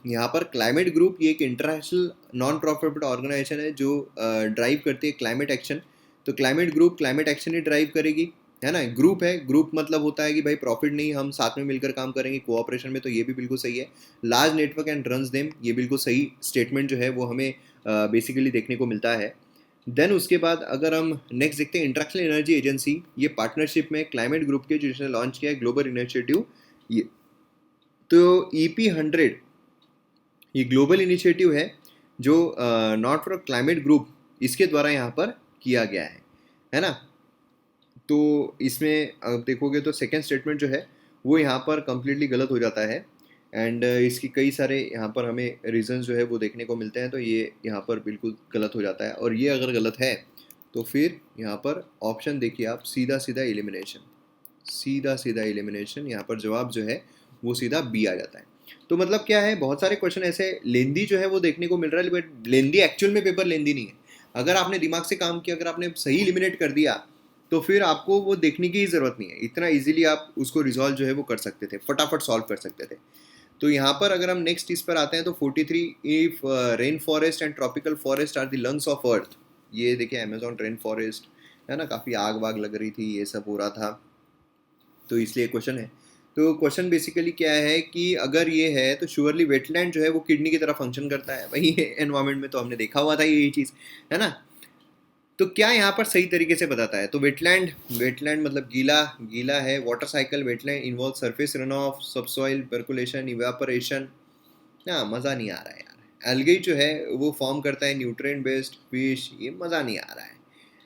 यहाँ पर क्लाइमेट ग्रुप, ये एक इंटरनेशनल नॉन प्रॉफिट ऑर्गेनाइजेशन है जो ड्राइव करती है क्लाइमेट एक्शन। तो क्लाइमेट ग्रुप क्लाइमेट एक्शन ही ड्राइव करेगी, है ना, ग्रुप है, ग्रुप मतलब होता है कि भाई प्रॉफिट नहीं, हम साथ में मिलकर काम करेंगे कोऑपरेशन में, तो ये भी बिल्कुल सही है। Large network and runs them, ये बिल्कुल सही स्टेटमेंट जो है वो हमें बेसिकली देखने को मिलता है। देन उसके बाद अगर हम नेक्स्ट देखते हैं, इंटरनेशनल एनर्जी एजेंसी, ये पार्टनरशिप में क्लाइमेट ग्रुप के जिसने लॉन्च किया है ग्लोबल इनिशिएटिव, ये तो EP100, ये ग्लोबल इनिशिएटिव है जो नॉट फॉर क्लाइमेट ग्रुप, इसके द्वारा यहाँ पर किया गया है ना। तो इसमें अब देखोगे तो सेकेंड स्टेटमेंट जो है वो यहाँ पर कम्प्लीटली गलत हो जाता है, एंड इसकी कई सारे यहाँ पर हमें रीजंस जो है वो देखने को मिलते हैं, तो ये यहाँ पर बिल्कुल गलत हो जाता है, और ये अगर गलत है तो फिर यहाँ पर ऑप्शन देखिए आप, सीधा सीधा एलिमिनेशन, सीधा सीधा एलिमिनेशन, यहाँ पर जवाब जो है वो सीधा बी आ जाता है। तो मतलब क्या है, बहुत सारे क्वेश्चन ऐसे लेंदी जो है वो देखने को मिल रहा है, बट लेंदी एक्चुअल में पेपर लेंदी नहीं है। अगर आपने दिमाग से काम किया, अगर आपने सही एलिमिनेट कर दिया, तो फिर आपको वो देखने की ही ज़रूरत नहीं है, इतना इजीली आप उसको रिजॉल्व जो है वो कर सकते थे, फटाफट सॉल्व कर सकते थे। तो यहाँ पर अगर हम नेक्स्ट इस पर आते हैं तो 43, if rain forest and tropical forest are the lungs of earth, ये देखिए अमेजॉन रेन फॉरेस्ट, है ना, काफ़ी आग वाग लग रही थी, ये सब हो रहा था, तो इसलिए क्वेश्चन है। तो क्वेश्चन बेसिकली क्या है कि अगर ये है तो श्योरली वेटलैंड जो है वो किडनी की तरह फंक्शन करता है, वही एनवायरमेंट में तो हमने देखा हुआ था यही चीज़, है ना। तो क्या यहाँ पर सही तरीके से बताता है, तो वेटलैंड, वेटलैंड मतलब गीला, गीला है, water cycle, wetland involve surface run of, subsoil percolation, evaporation. ना, मज़ा नहीं आ रहा है यार। एल्गी जो है वो फॉर्म करता है न्यूट्रिएंट बेस्ड फिश, ये मज़ा नहीं आ रहा है।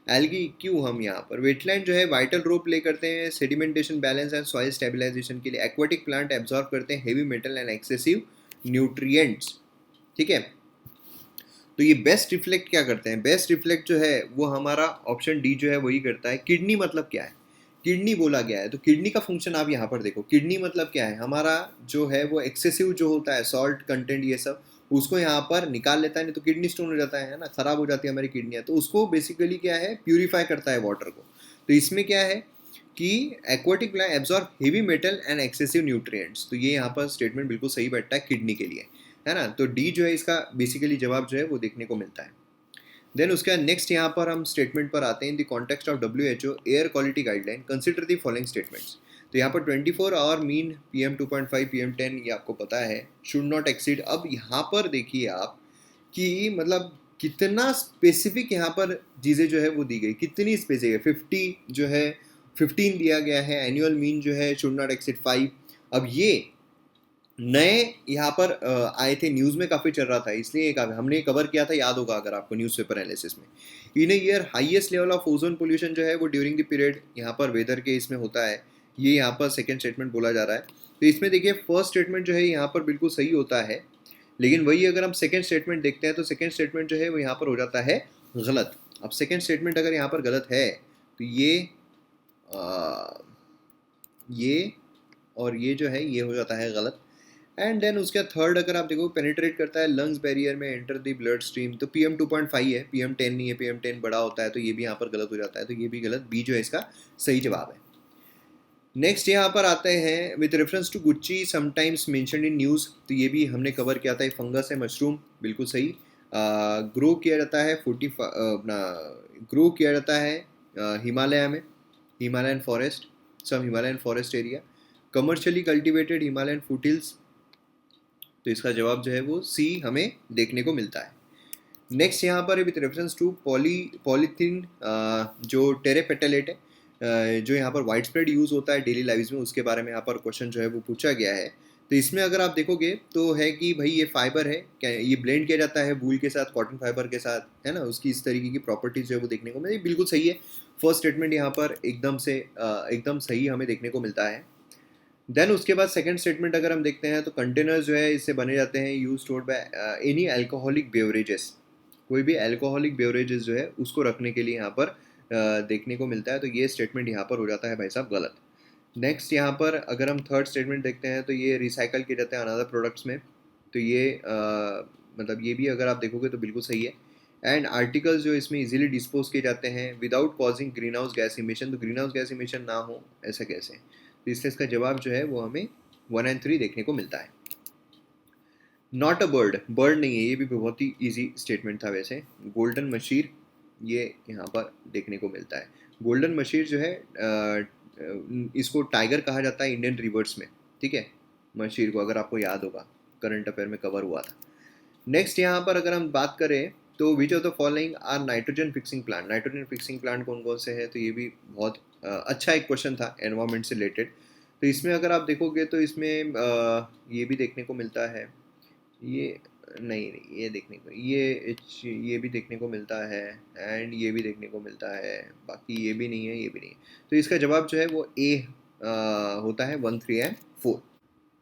एल्गी क्यों, हम यहाँ पर वेटलैंड जो है वाइटल रोल प्ले करते हैं sedimentation balance and soil stabilisation के लिए, एक्वाटिक प्लांट एब्जॉर्ब करते हैं heavy metal and excessive nutrients, ठीक है। तो ये बेस्ट रिफ्लेक्ट क्या करते हैं, बेस्ट रिफ्लेक्ट जो है वो हमारा ऑप्शन डी जो है वही करता है। किडनी मतलब क्या है, किडनी बोला गया है, तो किडनी का फंक्शन आप यहाँ पर देखो, किडनी मतलब क्या है, हमारा जो है वो एक्सेसिव जो होता है सॉल्ट कंटेंट ये सब, उसको यहाँ पर निकाल लेता है, नहीं तो किडनी स्टोन हो जाता है ना, खराब हो जाती है हमारी किडनियाँ, तो उसको बेसिकली क्या है, प्यूरिफाई करता है वाटर को। तो इसमें क्या है कि aquatic plant absorb heavy metal and excessive nutrients, तो ये यहाँ पर स्टेटमेंट बिल्कुल सही बैठता है किडनी के लिए, है ना। तो डी जो है इसका बेसिकली जवाब जो है वो देखने को मिलता है। देन उसके बाद नेक्स्ट यहाँ पर हम स्टेटमेंट पर आते हैं, in the context of WHO air quality guideline consider the following statements. तो यहाँ पर 24 आवर मीन PM2.5 PM10, ये आपको पता है, शुड नॉट एक्सीड। अब यहाँ पर देखिए आप कि मतलब कितना स्पेसिफिक यहाँ पर चीज़ें जो है वो दी गई, कितनी स्पेसिफिक है, 50 जो है 15 दिया गया है, एनुअल मीन जो है शुड नॉट एक्सीड 5। अब ये नए यहाँ पर आए थे, न्यूज़ में काफ़ी चल रहा था, इसलिए हमने कवर किया था, याद होगा अगर आपको न्यूज़पेपर एनालिसिस में। In year highest level of ozone pollution जो है वो ड्यूरिंग द पीरियड यहाँ पर वेदर के इसमें होता है, ये यहाँ पर सेकंड स्टेटमेंट बोला जा रहा है। तो इसमें देखिए फर्स्ट स्टेटमेंट जो है यहाँ पर बिल्कुल सही होता है, लेकिन वही अगर हम सेकेंड स्टेटमेंट देखते हैं तो सेकेंड स्टेटमेंट जो है वो यहाँ पर हो जाता है गलत। अब सेकेंड स्टेटमेंट अगर यहाँ पर गलत है तो ये और ये जो है ये हो जाता है गलत। एंड देन उसका थर्ड अगर आप देखो, पेनिट्रेट करता है लंग्स बैरियर में, एंटर द ब्लड स्ट्रीम, तो PM2.5 है, PM10 नहीं है, PM10 बड़ा होता है, तो ये भी यहाँ पर गलत हो जाता है, तो ये भी गलत, बी जो है इसका सही जवाब है। नेक्स्ट यहाँ पर आते हैं, with reference to Gucchi sometimes mentioned in news, तो ये भी हमने कवर किया था, फंगस है, मशरूम, बिल्कुल सही। ग्रो किया जाता है अपना ग्रो किया जाता है हिमालय में, Himalayan forest, sub Himalayan forest area, commercially cultivated Himalayan foothills, तो इसका जवाब जो है वो सी हमें देखने को मिलता है। नेक्स्ट यहाँ पर विथ रेफरेंस टू पॉलीथीन जो टेरेपेटेलेट है जो यहाँ पर वाइड स्प्रेड यूज़ होता है डेली लाइफ में, उसके बारे में यहाँ पर क्वेश्चन जो है वो पूछा गया है। तो इसमें अगर आप देखोगे तो है कि भाई ये फाइबर है, क्या ये ब्लेंड किया जाता है वूल के साथ, कॉटन फाइबर के साथ, है ना, उसकी इस तरीके की प्रॉपर्टीज जो है वो देखने को मिले, बिल्कुल सही है। फर्स्ट स्टेटमेंट यहाँ पर एकदम सही हमें देखने को मिलता है। देन उसके बाद सेकंड स्टेटमेंट अगर हम देखते हैं तो कंटेनर्स जो है इससे बने जाते हैं use stored by any alcoholic beverages, कोई भी अल्कोहलिक बेवरेजेस जो है उसको रखने के लिए यहाँ पर देखने को मिलता है। तो ये स्टेटमेंट यहाँ पर हो जाता है भाई साहब गलत। नेक्स्ट यहाँ पर अगर हम थर्ड स्टेटमेंट देखते हैं तो ये रिसाइकल किए जाते हैं अनदर प्रोडक्ट्स में, तो ये मतलब ये भी अगर आप देखोगे तो बिल्कुल सही है। एंड आर्टिकल्स जो इसमें इजीली डिस्पोज किए जाते हैं without causing green house gas emission, तो ग्रीन हाउस गैस इमिशन ना हो ऐसा कैसे, तो इसलिए इसका जवाब जो है वो हमें 1 और 3 देखने को मिलता है। नॉट अ बर्ड, बर्ड नहीं है, ये भी बहुत ही ईजी स्टेटमेंट था वैसे। गोल्डन मशीर ये यहाँ पर देखने को मिलता है। गोल्डन मशीर जो है इसको टाइगर कहा जाता है इंडियन रिवर्स में, ठीक है, मशीर को, अगर आपको याद होगा करंट अफेयर में कवर हुआ था। नेक्स्ट यहाँ पर अगर हम बात करें तो which of the following are nitrogen fixing plant, nitrogen fixing plant कौन कौन से हैं, तो ये भी बहुत अच्छा एक क्वेश्चन था एनवायरमेंट से रिलेटेड। तो इसमें अगर आप देखोगे तो इसमें ये भी देखने को मिलता है, ये नहीं ये देखने को ये भी देखने को मिलता है, एंड ये भी देखने को मिलता है, बाकी ये भी नहीं है, ये भी नहीं है। तो इसका जवाब जो है वो ए होता है 1, 3 एंड 4।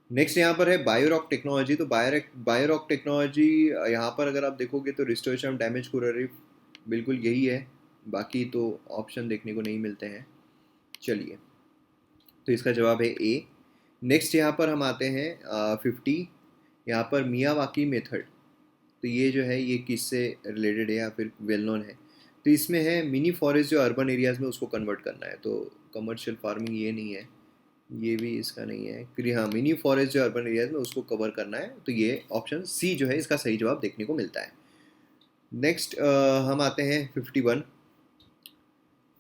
नेक्स्ट यहाँ पर है बायोरॉक टेक्नोलॉजी। तो बायोरॉक टेक्नोलॉजी यहाँ पर अगर आप देखोगे तो रिस्टोरेशन डैमेज कोरल रीफ, बिल्कुल यही है, बाकी तो ऑप्शन देखने को नहीं मिलते हैं। चलिए, तो इसका जवाब है ए। नेक्स्ट यहाँ पर हम आते हैं 50, यहाँ पर मियावाकी मेथड, तो ये जो है ये किससे रिलेटेड है या फिर वेल नोन है, तो इसमें है मिनी फॉरेस्ट जो अर्बन एरियाज़ में उसको कन्वर्ट करना है, तो कमर्शियल फार्मिंग ये नहीं है, ये भी इसका नहीं है, फिर हाँ मिनी फॉरेस्ट जो अर्बन एरियाज में उसको कवर करना है, तो ये ऑप्शन सी जो है इसका सही जवाब देखने को मिलता है। नेक्स्ट हम आते हैं 51।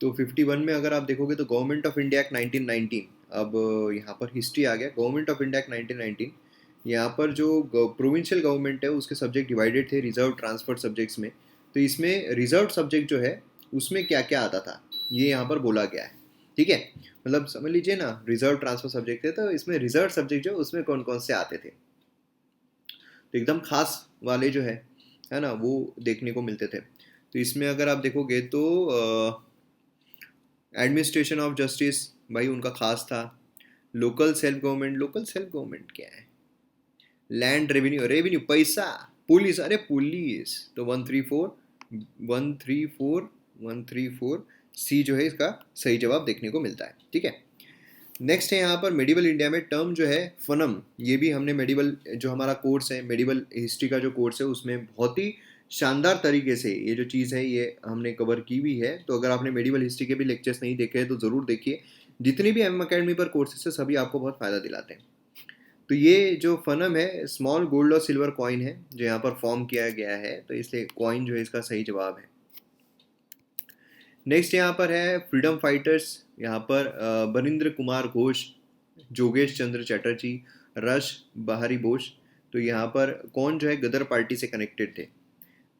तो 51 में अगर आप देखोगे तो गवर्नमेंट ऑफ इंडिया एक्ट 1919, अब यहाँ पर हिस्ट्री आ गया। गवर्नमेंट ऑफ इंडिया एक्ट 1919, यहाँ पर जो प्रोविंशियल गवर्नमेंट है उसके सब्जेक्ट डिवाइडेड थे रिजर्व ट्रांसफर सब्जेक्ट्स में, तो इसमें रिजर्व सब्जेक्ट जो है उसमें क्या क्या आता था ये यहाँ पर बोला गया है, ठीक है, मतलब समझ लीजिए ना, रिजर्व ट्रांसफर सब्जेक्ट थे तो इसमें रिजर्व सब्जेक्ट जो उसमें कौन कौन से आते थे, तो एकदम खास वाले जो है ना, वो देखने को मिलते थे। तो इसमें अगर आप देखोगे तो एडमिनिस्ट्रेशन ऑफ जस्टिस भाई उनका खास था। Local self government, local self government क्या है, लैंड रेवेन्यू, रेवेन्यू पैसा, पुलिस, अरे पुलिस, तो 134 134 134 सी जो है इसका सही जवाब देखने को मिलता है, ठीक है। नेक्स्ट है यहाँ पर मेडिवल इंडिया में टर्म जो है फनम, ये भी हमने मेडिवल जो हमारा कोर्स है मेडिवल हिस्ट्री का जो कोर्स है उसमें बहुत ही शानदार तरीके से ये जो चीज़ है ये हमने कवर की हुई है। तो अगर आपने मेडिवल हिस्ट्री के भी लेक्चर्स नहीं देखे हैं तो ज़रूर देखिए, जितनी भी एम अकेडमी पर कोर्सेस है सभी आपको बहुत फ़ायदा दिलाते हैं। तो ये जो फनम है स्मॉल गोल्ड और सिल्वर कॉइन है जो यहाँ पर फॉर्म किया गया है, तो इसलिए कॉइन जो है इसका सही जवाब है। नेक्स्ट यहाँ पर है फ्रीडम फाइटर्स, यहाँ पर बरिंद्र कुमार घोष, जोगेश चंद्र चटर्जी, रश बहारी बोस, तो यहाँ पर कौन जो है गदर पार्टी से कनेक्टेड थे,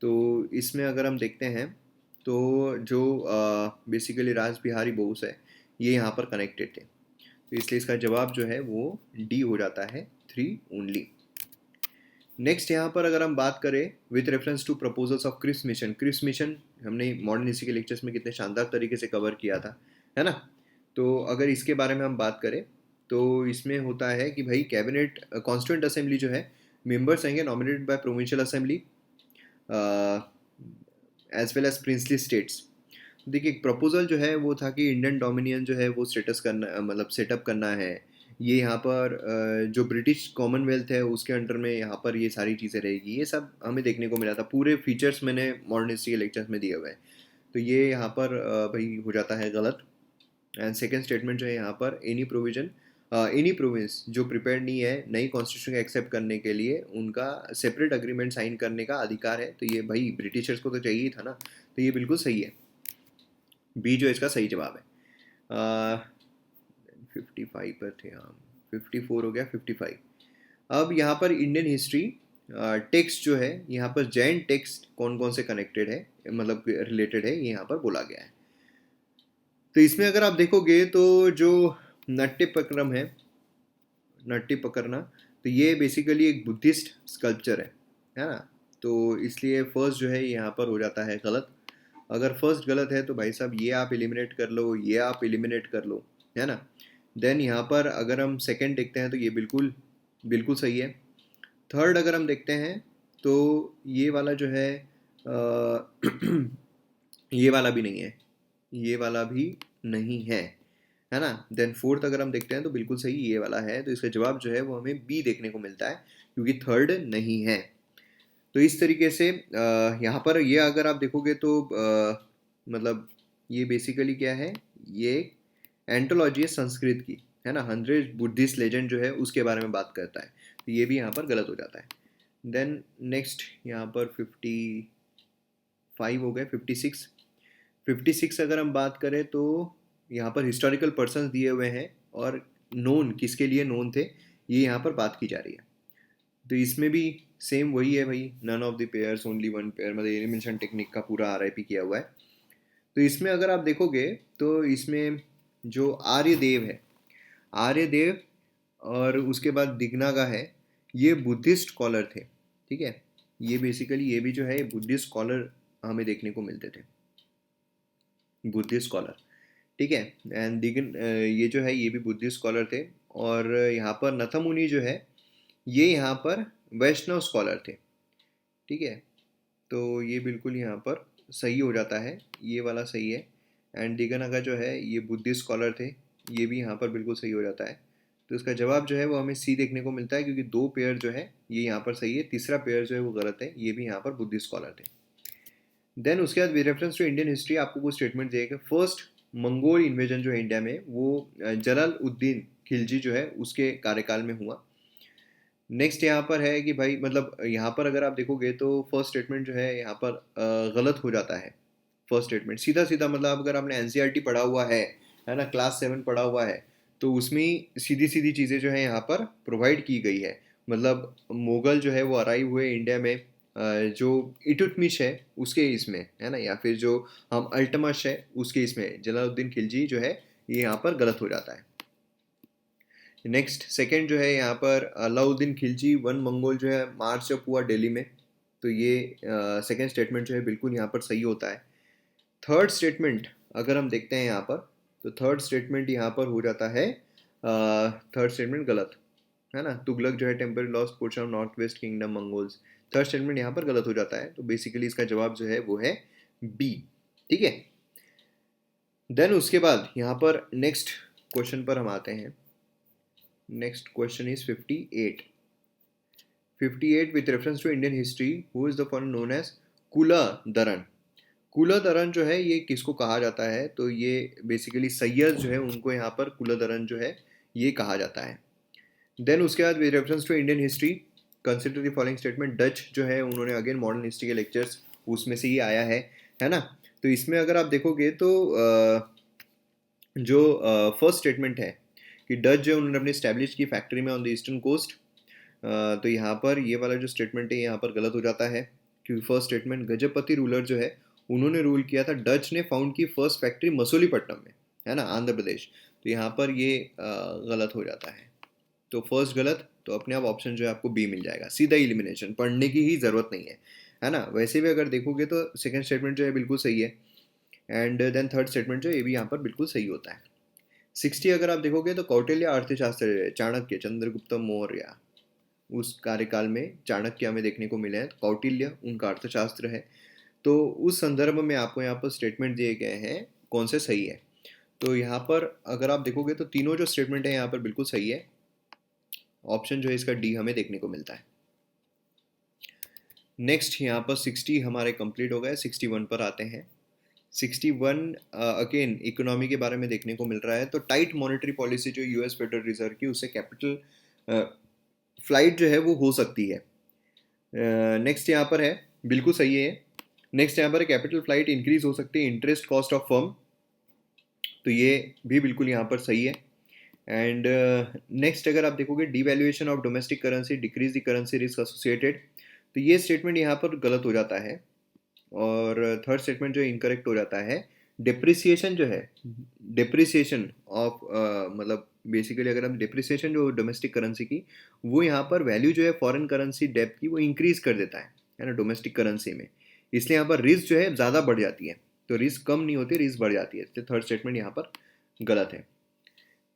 तो इसमें अगर हम देखते हैं तो जो बेसिकली राज बिहारी बोस है ये यहाँ पर कनेक्टेड थे, तो इसलिए इसका जवाब जो है वो डी हो जाता है 3 ओनली। नेक्स्ट यहाँ पर अगर हम बात करें with reference to proposals of Cripps mission, Cripps mission हमने मॉडर्न हिस्ट्री के लेक्चर्स में कितने शानदार तरीके से कवर किया था, है ना। तो अगर इसके बारे में हम बात करें तो इसमें होता है कि भाई कैबिनेट कॉन्स्टिट्यूंट असेंबली जो है मेंबर्स रहेंगे nominated by provincial assembly as well as princely states. देखिए प्रपोजल जो है वो था कि इंडियन डोमिनियन जो है वो स्टेटस करना मतलब सेटअप करना है, ये यहाँ पर जो ब्रिटिश कॉमनवेल्थ है उसके अंडर में यहाँ पर ये सारी चीज़ें रहेगी, ये सब हमें देखने को मिला था, पूरे फीचर्स मैंने मॉडर्न हिस्ट्री के लेक्चर्स में दिए हुए हैं। तो ये यहाँ पर भाई हो जाता है गलत। एंड सेकेंड स्टेटमेंट जो है यहाँ पर एनी प्रोविंस जो प्रिपेयर नहीं है नई कॉन्स्टिट्यूशन को एक्सेप्ट करने के लिए उनका सेपरेट अग्रीमेंट साइन करने का अधिकार है, तो ये भाई ब्रिटिशर्स को तो चाहिए ही था ना, तो ये बिल्कुल सही है, बी जो इसका सही जवाब है। 55 पर थे हम, 54 हो गया 55। अब यहाँ पर इंडियन हिस्ट्री टेक्स्ट जो है यहाँ पर जैन टेक्स्ट कौन कौन से कनेक्टेड है, मतलब रिलेटेड है, ये यहाँ पर बोला गया है। तो इसमें अगर आप देखोगे तो जो नट्यपक्रम है, नट्टी पकड़ना, तो ये बेसिकली एक बुद्धिस्ट स्कल्पचर है ना। तो इसलिए फर्स्ट जो है यहाँ पर हो जाता है गलत। अगर फर्स्ट गलत है तो भाई साहब ये आप एलिमिनेट कर लो, ये आप एलिमिनेट कर लो, है ना। देन यहाँ पर अगर हम सेकंड देखते हैं तो ये बिल्कुल बिल्कुल सही है। थर्ड अगर हम देखते हैं तो ये वाला जो है ये वाला भी नहीं है, ये वाला भी नहीं है ना। देन फोर्थ अगर हम देखते हैं तो बिल्कुल सही ये वाला है। तो इसका जवाब जो है वो हमें बी देखने को मिलता है, क्योंकि थर्ड नहीं है। तो इस तरीके से यहाँ पर ये अगर आप देखोगे तो मतलब ये बेसिकली क्या है, ये एंटोलॉजी है संस्कृत की, है ना। 100 बुद्धिस्ट लेजेंड जो है उसके बारे में बात करता है, तो ये भी यहाँ पर गलत हो जाता है। देन नेक्स्ट यहाँ पर 55 हो गए, 56 अगर हम बात करें तो यहाँ पर हिस्टोरिकल पर्सन्स दिए हुए हैं और नोन किसके लिए नोन थे ये यहाँ पर बात की जा रही है। तो इसमें भी सेम वही है भाई, none of the pairs only one pair, मतलब एलिमिनेशन टेक्निक का पूरा आरआईपी किया हुआ है। तो इसमें अगर आप देखोगे तो इसमें जो आर्यदेव है, आर्यदेव और उसके बाद दिग्नागा है, ये बुद्धिस्ट स्कॉलर थे, ठीक है। ये बेसिकली ये भी जो है ये बुद्धिस्ट स्कॉलर हमें देखने को मिलते थे, बुद्धिस्ट स्कॉलर, ठीक है। एंड ये जो है ये भी बुद्धिस्ट स्कॉलर थे। और यहाँ पर नथमुनि जो है ये यहाँ पर वैष्णव स्कॉलर थे, ठीक है। तो ये बिल्कुल यहाँ पर सही हो जाता है, ये वाला सही है। एंड दिगनागा जो है ये बुद्धिस्ट स्कॉलर थे, ये भी यहाँ पर बिल्कुल सही हो जाता है। तो इसका जवाब जो है वो हमें सी देखने को मिलता है, क्योंकि दो पेयर जो है ये यहाँ पर सही है, तीसरा पेयर जो है वो गलत है, ये भी यहाँ पर बुद्धिस्ट स्कॉलर थे। देन उसके बाद with reference to Indian history आपको कुछ स्टेटमेंट दिए गए। फर्स्ट मंगोल इन्वेजन जो है इंडिया में वो जलालुद्दीन खिलजी जो है उसके कार्यकाल में हुआ। नेक्स्ट यहाँ पर है कि भाई मतलब यहाँ पर अगर आप देखोगे तो फर्स्ट स्टेटमेंट जो है यहाँ पर गलत हो जाता है। फर्स्ट स्टेटमेंट सीधा सीधा मतलब अगर आपने एनसीईआरटी पढ़ा हुआ है ना, क्लास 7 पढ़ा हुआ है, तो उसमें सीधी सीधी चीज़ें जो है यहाँ पर प्रोवाइड की गई है। मतलब मुगल जो है वो अराइव हुए इंडिया में जो इटुटमिश है उसके इसमें, है ना, या फिर जो हम अल्टमश है उसके इसमें जलालुद्दीन खिलजी जो है ये यहाँ पर गलत हो जाता है। नेक्स्ट सेकंड जो है यहाँ पर अलाउद्दीन खिलजी वन मंगोल जो है मार्च जब हुआ दिल्ली में, तो ये सेकंड स्टेटमेंट जो है बिल्कुल यहाँ पर सही होता है। थर्ड स्टेटमेंट अगर हम देखते हैं यहाँ पर, तो थर्ड स्टेटमेंट यहाँ पर हो जाता है थर्ड स्टेटमेंट गलत, है ना। तुगलक जो है temporary lost portion of north west kingdom Mongols, third statement यहाँ पर गलत हो जाता है। तो बेसिकली इसका जवाब जो है वो है बी, ठीक है। देन उसके बाद यहाँ पर नेक्स्ट क्वेश्चन पर हम आते हैं। Next question is 58 with reference to Indian history who is the foreign known as Kuladharan. Kuladharan जो है ये किसको कहा जाता है, तो ये बेसिकली सैयद जो है उनको यहाँ पर कुलाधरन जो है ये कहा जाता है। देन उसके बाद with reference to Indian history consider the following statement. Dutch जो है उन्होंने अगेन मॉडर्न हिस्ट्री के लेक्चर्स उसमें से ही आया है ना। तो इसमें अगर आप देखोगे तो जो फर्स्ट स्टेटमेंट है कि डच जो उन्होंने अपनी स्टैब्लिश की फैक्ट्री में ऑन द ईस्टर्न कोस्ट, तो यहाँ पर ये वाला जो स्टेटमेंट है यहाँ पर गलत हो जाता है, क्योंकि फर्स्ट स्टेटमेंट गजपति रूलर जो है उन्होंने रूल किया था, डच ने फाउंड की फर्स्ट फैक्ट्री मसूलीपट्टनम में, है ना, आंध्र प्रदेश। तो यहाँ पर ये गलत हो जाता है। तो फर्स्ट गलत, तो अपने आप ऑप्शन जो है आपको बी मिल जाएगा, सीधा एलिमिनेशन, पढ़ने की ही ज़रूरत नहीं है ना। वैसे भी अगर देखोगे तो सेकंड स्टेटमेंट जो है बिल्कुल सही है, एंड देन थर्ड स्टेटमेंट जो है ये भी यहाँ पर बिल्कुल सही होता है। 60 अगर आप देखोगे तो कौटिल्य अर्थशास्त्र, चाणक्य, चंद्रगुप्त मौर्य, उस कार्यकाल में चाणक्य हमें देखने को मिले हैं, तो कौटिल्य उनका अर्थशास्त्र है। तो उस संदर्भ में आपको यहाँ पर स्टेटमेंट दिए गए हैं कौन से सही है। तो यहाँ पर अगर आप देखोगे तो तीनों जो स्टेटमेंट है यहाँ पर बिल्कुल सही है। ऑप्शन जो है इसका डी हमें देखने को मिलता है। नेक्स्ट यहाँ पर 60 हमारे कंप्लीट हो गए, 61 पर आते हैं। 61 अगेन इकोनॉमी के बारे में देखने को मिल रहा है। तो टाइट मॉनेटरी पॉलिसी जो यूएस फेडरल रिजर्व की, उससे कैपिटल फ्लाइट जो है वो हो सकती है। नेक्स्ट यहाँ पर है बिल्कुल सही है। नेक्स्ट यहाँ पर कैपिटल फ्लाइट इंक्रीज हो सकती है इंटरेस्ट कॉस्ट ऑफ फर्म, तो ये भी बिल्कुल यहाँ पर सही है। एंड नेक्स्ट अगर आप देखोगे devaluation of domestic currency decrease the currency risk associated, तो ये स्टेटमेंट यहाँ पर गलत हो जाता है। और थर्ड स्टेटमेंट जो इनकरेक्ट हो जाता है, डिप्रिसिएशन जो है, डिप्रिसिएशन ऑफ मतलब बेसिकली अगर हम डिप्रिसिएशन जो डोमेस्टिक करेंसी की, वो यहाँ पर वैल्यू जो है फॉरेन करेंसी डेब्ट की वो इंक्रीज कर देता है ना, डोमेस्टिक करेंसी में। इसलिए यहाँ पर रिस्क जो है ज़्यादा बढ़ जाती है, तो रिस्क कम नहीं होती, रिस्क बढ़ जाती है, इसलिए थर्ड स्टेटमेंट यहाँ पर गलत है।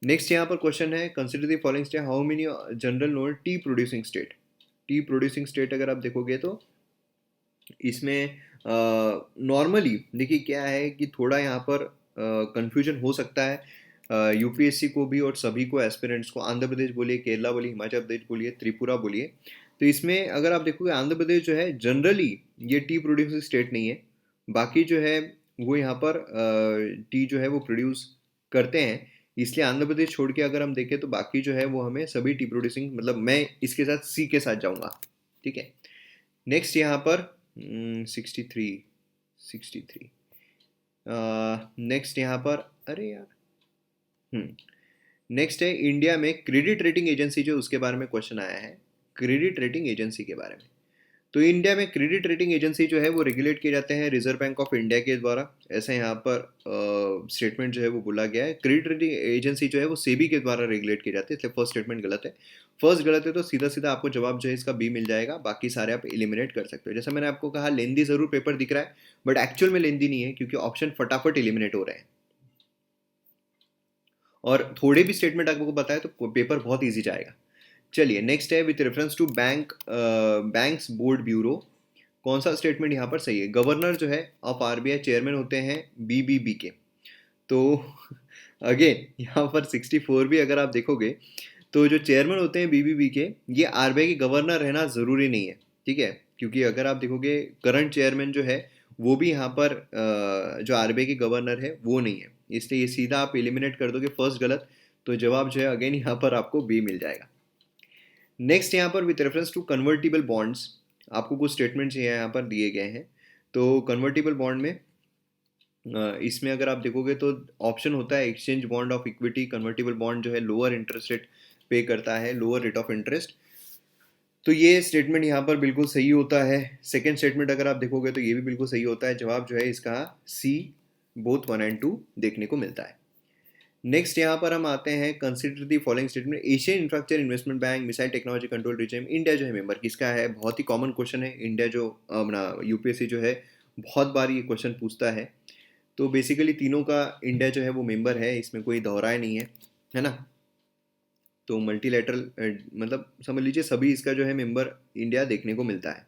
नेक्स्ट यहाँ पर क्वेश्चन है, consider the following state, how many general note T producing state. T producing state अगर आप देखोगे तो इसमें नॉर्मली देखिए क्या है कि थोड़ा यहाँ पर कंफ्यूजन हो सकता है यूपीएससी को भी और सभी को, एस्पिरेंट्स को। आंध्र प्रदेश बोलिए, केरला बोलिए, हिमाचल प्रदेश बोलिए, त्रिपुरा बोलिए। तो इसमें अगर आप देखोगे आंध्र प्रदेश जो है जनरली ये टी प्रोड्यूसिंग स्टेट नहीं है, बाकी जो है वो यहाँ पर टी जो है वो प्रोड्यूस करते हैं, इसलिए आंध्र प्रदेश छोड़ के अगर हम देखें तो बाकी जो है वो हमें सभी टी प्रोड्यूसिंग, मतलब मैं इसके साथ सी के साथ जाऊँगा, ठीक है। नेक्स्ट यहाँ पर 63 नेक्स्ट यहाँ पर, अरे यार, नेक्स्ट है इंडिया में क्रेडिट रेटिंग एजेंसी जो, उसके बारे में क्वेश्चन आया है, क्रेडिट रेटिंग एजेंसी के बारे में। तो इंडिया में क्रेडिट रेटिंग एजेंसी जो है वो रेगुलेट किए जाते हैं रिजर्व बैंक ऑफ इंडिया के द्वारा, ऐसा यहाँ पर स्टेटमेंट जो है वो बोला गया है। क्रेडिट रेटिंग एजेंसी जो है वो सेबी के द्वारा रेगुलेट किए जाते हैं, इसलिए फर्स्ट स्टेटमेंट गलत है। फर्स्ट गलत है तो सीधा सीधा आपको जवाब जो है इसका बी मिल जाएगा, बाकी सारे आप एलिमिनेट कर सकते हो। जैसा मैंने आपको कहा लेंदी जरूर पेपर दिख रहा है, बट एक्चुअल में लेंदी नहीं है, क्योंकि ऑप्शन फटाफट एलिमिनेट हो रहे हैं, और थोड़े भी स्टेटमेंट आपको बताए तो पेपर बहुत ईजी जाएगा। चलिए नेक्स्ट है, with reference to banks board bureau, कौन सा स्टेटमेंट यहाँ पर सही है। गवर्नर जो है ऑफ आरबीआई चेयरमैन होते हैं बीबीबी के, तो अगेन यहाँ पर 64 भी अगर आप देखोगे तो जो चेयरमैन होते हैं बीबीबी के, ये आरबीआई के गवर्नर रहना ज़रूरी नहीं है, ठीक है, क्योंकि अगर आप देखोगे करंट चेयरमैन जो है वो भी यहाँ पर जो आरबीआई के गवर्नर है वो नहीं है, इसलिए ये सीधा आप एलिमिनेट कर दोगे, फर्स्ट गलत, तो जवाब जो है अगेन यहाँ पर आपको बी मिल जाएगा। नेक्स्ट यहाँ पर with reference to convertible bonds, आपको कुछ स्टेटमेंट्स यहाँ पर दिए गए हैं। तो कन्वर्टिबल बॉन्ड में इसमें अगर आप देखोगे तो ऑप्शन होता है exchange bond of equity. Convertible bond जो है लोअर इंटरेस्ट रेट पे करता है, लोअर रेट ऑफ इंटरेस्ट, तो ये स्टेटमेंट यहाँ पर बिल्कुल सही होता है। सेकेंड स्टेटमेंट अगर आप देखोगे तो ये भी बिल्कुल सही होता है, जवाब जो है इसका सी बोथ 1 और 2 देखने को मिलता है। नेक्स्ट यहाँ पर हम आते हैं, consider the following statement, Asian infrastructure investment bank missile technology control regime, India जो है मेंबर किसका है। बहुत ही कॉमन क्वेश्चन है, इंडिया जो अपना यूपीएससी जो है बहुत बार ये क्वेश्चन पूछता है, तो बेसिकली तीनों का इंडिया जो है वो मेंबर है, इसमें कोई दोहराए नहीं है ना। तो मल्टीलैटरल मतलब समझ लीजिए सभी इसका जो है मेंबर इंडिया देखने को मिलता है।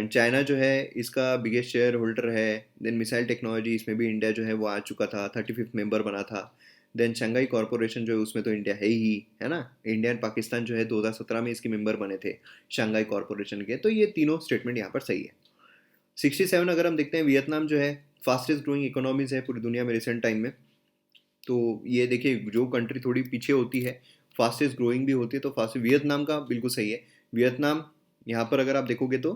चाइना जो है इसका बिगेस्ट शेयर होल्डर है। देन मिसाइल टेक्नोलॉजी, इसमें भी इंडिया जो है वो आ चुका था, 35th मेंबर बना था। देन शंघाई कॉरपोरेशन जो है उसमें तो इंडिया है ही, है ना। इंडिया एंड पाकिस्तान जो है 2017 में इसके मेंबर बने थे शंघाई कॉरपोरेशन के। तो ये तीनों स्टेटमेंट यहाँ पर सही है। 67 अगर हम देखते हैं, वियतनाम जो है फास्टेस्ट ग्रोइंग इकोनॉमीज है पूरी दुनिया में रिसेंट टाइम में। तो ये देखिए जो कंट्री थोड़ी पीछे होती है फास्टेस्ट ग्रोइंग भी होती है, तो फास्ट वियतनाम का बिल्कुल सही है। वियतनाम यहाँ पर अगर आप देखोगे तो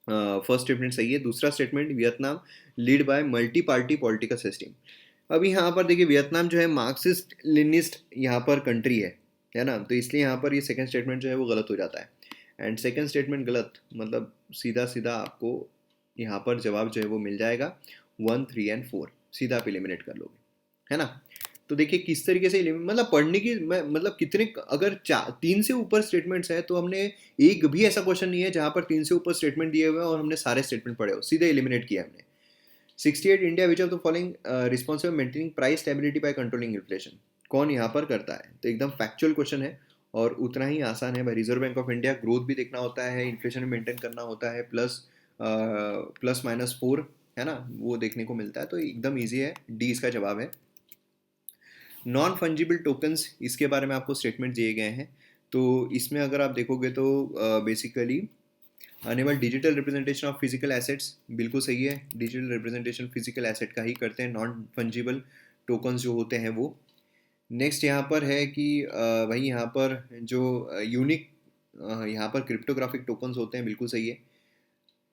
फर्स्ट स्टेटमेंट सही है। दूसरा statement, Vietnam lead by multi party political system. अब यहाँ पर देखिए वियतनाम जो है मार्क्सिस्ट लेनिस्ट यहाँ पर कंट्री है ना, तो इसलिए यहाँ पर ये सेकंड स्टेटमेंट जो है वो गलत हो जाता है। एंड सेकंड स्टेटमेंट गलत, मतलब सीधा सीधा आपको यहाँ पर जवाब जो है वो मिल जाएगा 1, 3 और 4, सीधा आप एलिमिनेट कर लोगे, है ना। तो देखिए किस तरीके से मतलब पढ़ने की मतलब कितने, अगर 3 से ऊपर स्टेटमेंट्स है तो हमने एक भी ऐसा क्वेश्चन नहीं है जहाँ पर 3 से ऊपर स्टेटमेंट दिए हुए हैं और हमने सारे स्टेटमेंट पढ़े हो, सीधे एलिमिनेट किया हमने। 68, India which of the following responsible maintaining price stability by controlling inflation, कौन यहाँ पर करता है। तो एकदम फैक्चुअल क्वेश्चन है और उतना ही आसान है भाई। Reserve bank of India, growth भी देखना होता है, इन्फ्लेशन मेंटेन करना होता है, +/-4 है ना, वो देखने को मिलता है, तो एकदम ईजी है, डी इसका जवाब है। नॉन फंजिबल टोकन्स, इसके बारे में आपको स्टेटमेंट दिए गए हैं। तो इसमें अगर आप देखोगे तो basically enable digital representation of physical assets, बिल्कुल सही है, डिजिटल रिप्रेजेंटेशन फिजिकल एसेट का ही करते हैं नॉन फंजिबल टोकन्स जो होते हैं वो। नेक्स्ट यहाँ पर है कि भाई यहाँ पर जो यूनिक यहाँ पर क्रिप्टोग्राफिक टोकन्स होते हैं, बिल्कुल सही है।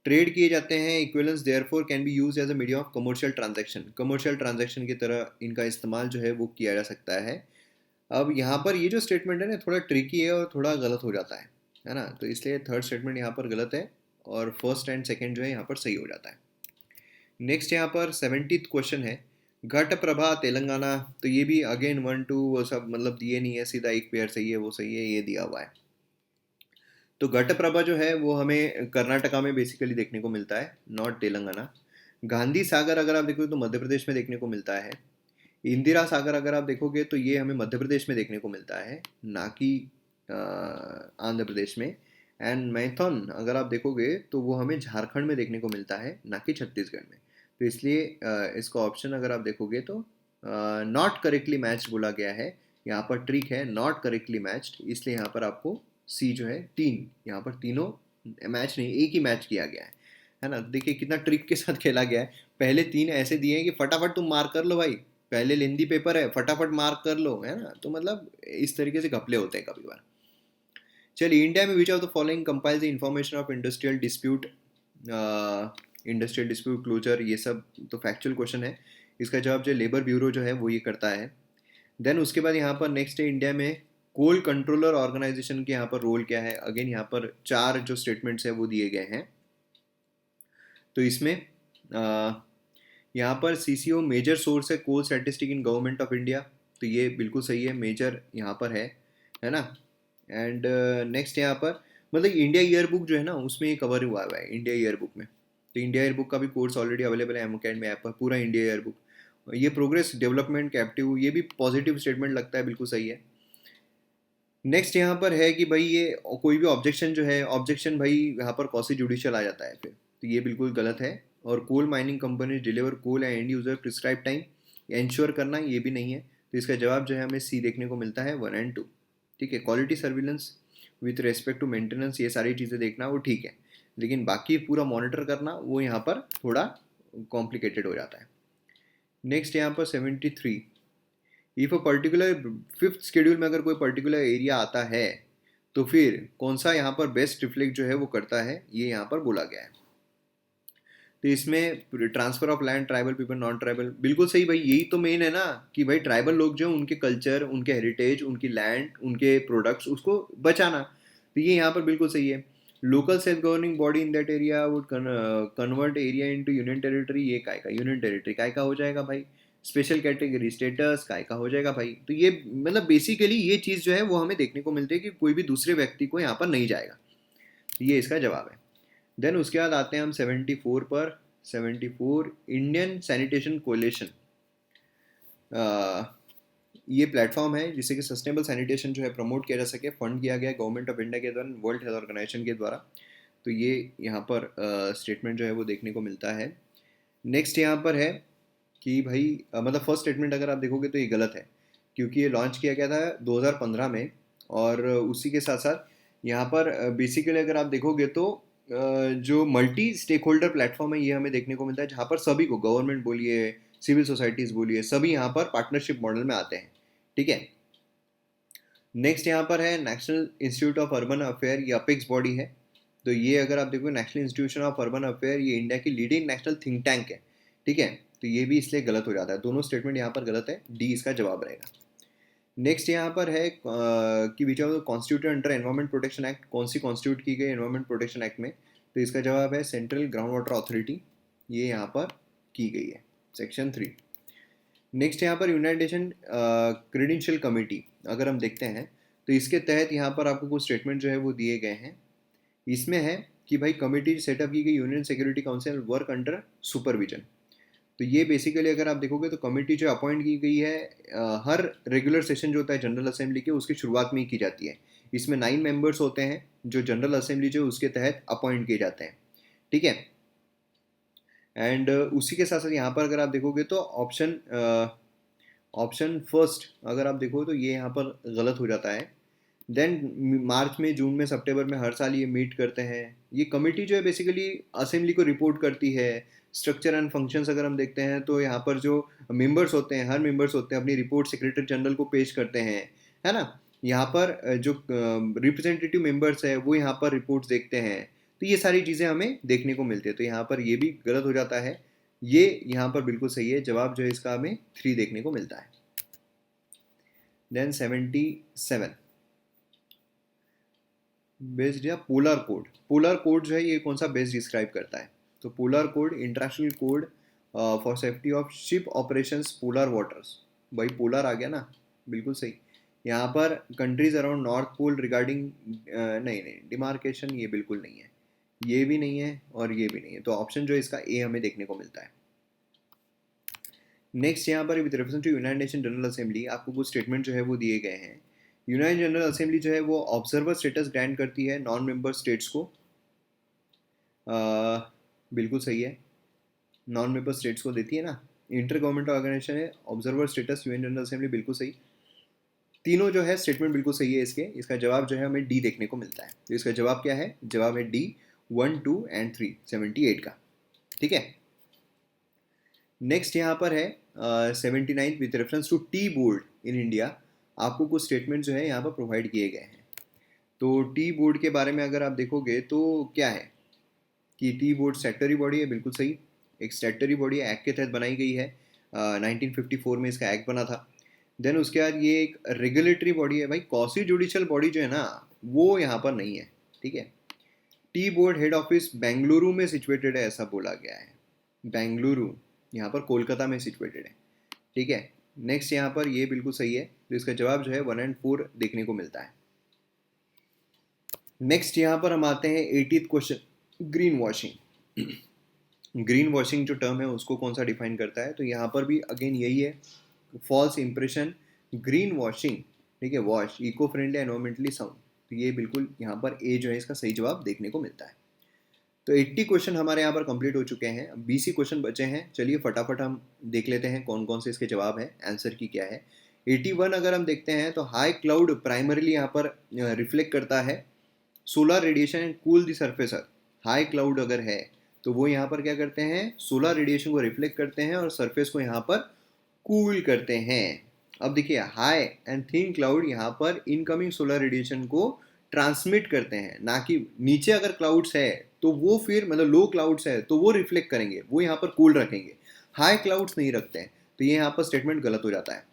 ट्रेड किए जाते हैं, equivalence therefore can be use as a medium of commercial transaction, commercial transaction की तरह इनका इस्तेमाल जो है वो किया जा सकता है। अब यहाँ पर ये जो स्टेटमेंट है ना थोड़ा ट्रिकी है और थोड़ा गलत हो जाता है, है ना। तो इसलिए थर्ड स्टेटमेंट यहाँ पर गलत है और फर्स्ट एंड सेकंड जो है यहाँ पर सही हो जाता है। नेक्स्ट यहाँ पर 70th क्वेश्चन है, घटप्रभा तेलंगाना। तो ये भी अगेन 1 2 वो सब मतलब दिए नहीं है, सीधा एक पेयर सही है वो सही है, ये दिया हुआ है। तो घटप्रभा जो है वो हमें कर्नाटका में बेसिकली देखने को मिलता है, नॉट तेलंगाना। गांधी सागर अगर आप देखोगे तो मध्य प्रदेश में देखने को मिलता है। इंदिरा सागर अगर आप देखोगे तो ये हमें मध्य प्रदेश में देखने को मिलता है, ना कि आंध्र प्रदेश में। एंड मैथन अगर आप देखोगे तो वो हमें झारखंड में देखने को मिलता है, ना कि छत्तीसगढ़ में। तो इसलिए इसका ऑप्शन अगर आप देखोगे तो नॉट करेक्टली मैच्ड बोला गया है। यहाँ पर ट्रिक है, नॉट करेक्टली मैच्ड, इसलिए यहाँ पर आपको सी जो है तीन, यहाँ पर तीनों मैच नहीं, एक ही मैच किया गया है ना। देखिए कितना ट्रिक के साथ खेला गया है। पहले तीन ऐसे दिए हैं कि फटाफट तुम मार्क कर लो भाई, पहले लेंदी पेपर है, फटाफट मार्क कर लो, है ना। तो मतलब इस तरीके से घपले होते हैं कभी बार। चलिए, इंडिया में which of the following compiles the information of industrial dispute closure, ये सब तो फैक्चुअल क्वेश्चन है। इसका जवाब जो लेबर ब्यूरो जो है वो ये करता है। देन उसके बाद यहाँ पर नेक्स्ट है, इंडिया में कोल कंट्रोलर ऑर्गेनाइजेशन के यहाँ पर रोल क्या है। अगेन यहाँ पर चार जो स्टेटमेंट्स है वो दिए गए हैं। तो इसमें यहाँ पर सीसीओ मेजर सोर्स है coal statistic in government of India, तो ये बिल्कुल सही है, मेजर यहाँ पर है ना। एंड नेक्स्ट यहाँ पर मतलब इंडिया ईयर बुक जो है ना उसमें ये कवर हुआ है इंडिया ईयर बुक में। तो इंडिया ईयर बुक का भी कोर्स ऑलरेडी अवेलेबल है एमोकेडमी ऐप पर, पूरा इंडिया ईयर बुक। ये प्रोग्रेस डेवलपमेंट कैप्टिव, ये भी पॉजिटिव स्टेटमेंट लगता है, बिल्कुल सही है। नेक्स्ट यहाँ पर है कि भाई ये कोई भी ऑब्जेक्शन जो है, ऑब्जेक्शन भाई यहाँ पर कॉसी जुडिशियल आ जाता है फिर, तो ये बिल्कुल गलत है। और coal mining company deliver coal and user prescribe time ensure करना, ये भी नहीं है। तो इसका जवाब जो है हमें सी देखने को मिलता है 1 और 2। ठीक है, quality surveillance with respect to maintenance, ये सारी चीज़ें देखना वो ठीक है, लेकिन बाकी पूरा मॉनिटर करना वो यहाँ पर थोड़ा कॉम्प्लिकेटेड हो जाता है। नेक्स्ट यहाँ पर 73, if a particular fifth schedule में अगर कोई पर्टिकुलर एरिया आता है तो फिर कौन सा यहाँ पर बेस्ट रिफ्लेक्ट जो है वो करता है, ये यहाँ पर बोला गया है। तो इसमें transfer of land, tribal people, non tribal, बिल्कुल सही भाई, यही तो मेन है ना कि भाई ट्राइबल लोग जो उनके कल्चर, उनके हेरिटेज, उनकी लैंड, उनके प्रोडक्ट्स, उसको बचाना, तो ये यहाँ पर बिल्कुल सही है। Local self governing body in that area would convert area into union territory, ये काय का यूनियन टेरिटरी काय का हो जाएगा भाई। स्पेशल कैटेगरी स्टेटस काय का हो जाएगा भाई। तो ये मतलब बेसिकली ये चीज़ जो है वो हमें देखने को मिलती है कि कोई भी दूसरे व्यक्ति को यहाँ पर नहीं जाएगा, तो ये इसका जवाब है। देन उसके बाद आते हैं हम 74 पर। 74, इंडियन सैनिटेशन कोलिशन, ये प्लेटफॉर्म है जिससे कि सस्टेनेबल सैनिटेशन जो है प्रमोट किया जा सके, फंड किया गया गवर्नमेंट ऑफ इंडिया के द्वारा, वर्ल्ड हेल्थ ऑर्गेनाइजेशन के द्वारा। तो ये यहाँ पर स्टेटमेंट जो है वो देखने को मिलता है। नेक्स्ट यहाँ पर है कि भाई मतलब फर्स्ट स्टेटमेंट अगर आप देखोगे तो ये गलत है, क्योंकि ये लॉन्च किया गया था 2015 में। और उसी के साथ साथ यहाँ पर बेसिकली अगर आप देखोगे तो जो मल्टी स्टेक होल्डर प्लेटफॉर्म है ये हमें देखने को मिलता है, जहाँ पर सभी को, गवर्नमेंट बोलिए, सिविल सोसाइटीज़ बोलिए, सभी यहाँ पर पार्टनरशिप मॉडल में आते हैं। ठीक है। नेक्स्ट यहाँ पर है national institute of urban affair, ये अपेक्स बॉडी है। तो ये अगर आप देखो national institution of urban affair, ये इंडिया की लीडिंग नेशनल थिंक टैंक है। ठीक है, तो ये भी इसलिए गलत हो जाता है, दोनों स्टेटमेंट यहाँ पर गलत है, डी इसका जवाब रहेगा। नेक्स्ट यहाँ पर है कि विच of the constituted under environment protection act, कौन सी कॉन्स्टिट्यूट की गई एनवायरमेंट प्रोटेक्शन एक्ट में। तो इसका जवाब है सेंट्रल ग्राउंड वाटर अथॉरिटी, ये यहाँ पर की गई है, सेक्शन 3। नेक्स्ट यहाँ पर यूनाइटेड नेशन क्रेडेंशियल कमेटी अगर हम देखते हैं तो इसके तहत यहाँ पर आपको कुछ स्टेटमेंट जो है वो दिए गए हैं। इसमें है कि भाई कमेटी सेटअप की गई union security council work under supervision. तो ये बेसिकली अगर आप देखोगे तो कमेटी जो अपॉइंट की गई है हर रेगुलर सेशन जो होता है जनरल असेंबली के, उसकी शुरुआत में ही की जाती है। इसमें 9 मेंबर्स होते हैं जो जनरल असेंबली जो उसके तहत अपॉइंट किए जाते हैं। ठीक है। एंड उसी के साथ साथ यहाँ पर अगर आप देखोगे तो ऑप्शन फर्स्ट अगर आप देखो तो ये यहाँ पर गलत हो जाता है। देन मार्च में, जून में, सितंबर में हर साल ये मीट करते हैं। ये कमेटी जो है बेसिकली असेंबली को रिपोर्ट करती है। स्ट्रक्चर एंड फंक्शंस अगर हम देखते हैं तो यहाँ पर जो मेंबर्स होते हैं, हर मेंबर्स होते हैं, अपनी रिपोर्ट सेक्रेटरी जनरल को पेश करते हैं, है ना। यहाँ पर जो रिप्रेजेंटेटिव मेंबर्स है वो यहाँ पर रिपोर्ट्स देखते हैं। तो ये सारी चीज़ें हमें देखने को मिलती है, तो यहाँ पर ये भी गलत हो जाता है। ये यहाँ पर बिल्कुल सही है, जवाब जो है इसका हमें 3 देखने को मिलता है। देन 77, बेस्ड या पोलर कोड, पोलर कोड जो है ये कौन सा बेस डिस्क्राइब करता है? तो polar code international code for safety of ship operations polar waters, भाई पोलर आ गया ना, बिल्कुल सही। यहाँ पर countries around north pole regarding, नहीं नहीं डिमार्केशन ये बिल्कुल नहीं है, ये भी नहीं है और ये भी नहीं है, तो ऑप्शन जो है इसका ए हमें देखने को मिलता है। नेक्स्ट यहाँ पर with reference to United Nation General Assembly आपको कुछ स्टेटमेंट जो है वो दिए गए हैं। यूनाइटेड जनरल असेंबली जो है वो ऑब्जर्वर स्टेटस ग्रांट करती है नॉन मेंबर स्टेट्स को, बिल्कुल सही है, नॉन मेंबर स्टेट्स को देती है ना, इंटर गवर्नमेंट ऑर्गेनाइजेशन है, observer status UN general assembly, बिल्कुल सही। तीनों जो है स्टेटमेंट बिल्कुल सही है इसके, इसका जवाब जो है हमें डी देखने को मिलता है। तो इसका जवाब क्या है? जवाब है डी 1, 2 एंड 3 78 का, ठीक है। नेक्स्ट यहाँ पर है 79 with reference to tea board in India, आपको कुछ स्टेटमेंट जो है यहाँ पर प्रोवाइड किए गए हैं। तो टी बोर्ड के बारे में अगर आप देखोगे तो क्या है कि टी बोर्ड स्टैट्यूटरी बॉडी है, बिल्कुल सही, एक स्टैट्यूटरी बॉडी एक्ट के तहत बनाई गई है, 1954 में इसका एक्ट बना था। देन उसके बाद ये एक रेगुलेटरी बॉडी है, भाई कॉसी जुडिशियल बॉडी जो है ना वो यहाँ पर नहीं है, ठीक है। Tea board head office Bengaluru में सिचुएटेड है ऐसा बोला गया है, बेंगलुरु यहाँ पर कोलकाता में सिचुएटेड है, ठीक है। नेक्स्ट यहाँ पर ये बिल्कुल सही है, तो इसका जवाब जो है 1 एंड 4 देखने को मिलता है। नेक्स्ट यहाँ पर हम आते हैं 80th question, green washing. Green washing जो टर्म है उसको कौन सा डिफाइन करता है? तो यहाँ पर भी अगेन यही है, फॉल्स इंप्रेशन ग्रीन वॉशिंग, ठीक है, wash eco friendly environmentally sound, तो ये बिल्कुल यहाँ पर ए जो है इसका सही जवाब देखने को मिलता है। तो 80 क्वेश्चन हमारे यहाँ पर कंप्लीट हो चुके हैं, 20 ही क्वेश्चन बचे हैं, चलिए फटाफट हम देख लेते हैं कौन कौन से इसके जवाब है, आंसर की क्या है। 81 अगर हम देखते हैं तो हाई क्लाउड प्राइमरीली यहाँ पर रिफ्लेक्ट करता है solar radiation and cool the surface earth. High cloud अगर है तो वो यहाँ पर क्या करते हैं, सोलर रेडिएशन को रिफ्लेक्ट करते हैं और सरफेस को यहाँ पर कूल करते हैं। अब देखिए हाई एंड थिन क्लाउड यहाँ पर इनकमिंग सोलर रेडिएशन को ट्रांसमिट करते हैं, ना कि नीचे अगर क्लाउड्स है तो वो फिर मतलब लो क्लाउड्स है तो वो रिफ्लेक्ट करेंगे, वो यहाँ पर कूल रखेंगे, हाई क्लाउड्स नहीं रखते हैं, तो ये यहाँ पर स्टेटमेंट गलत हो जाता है,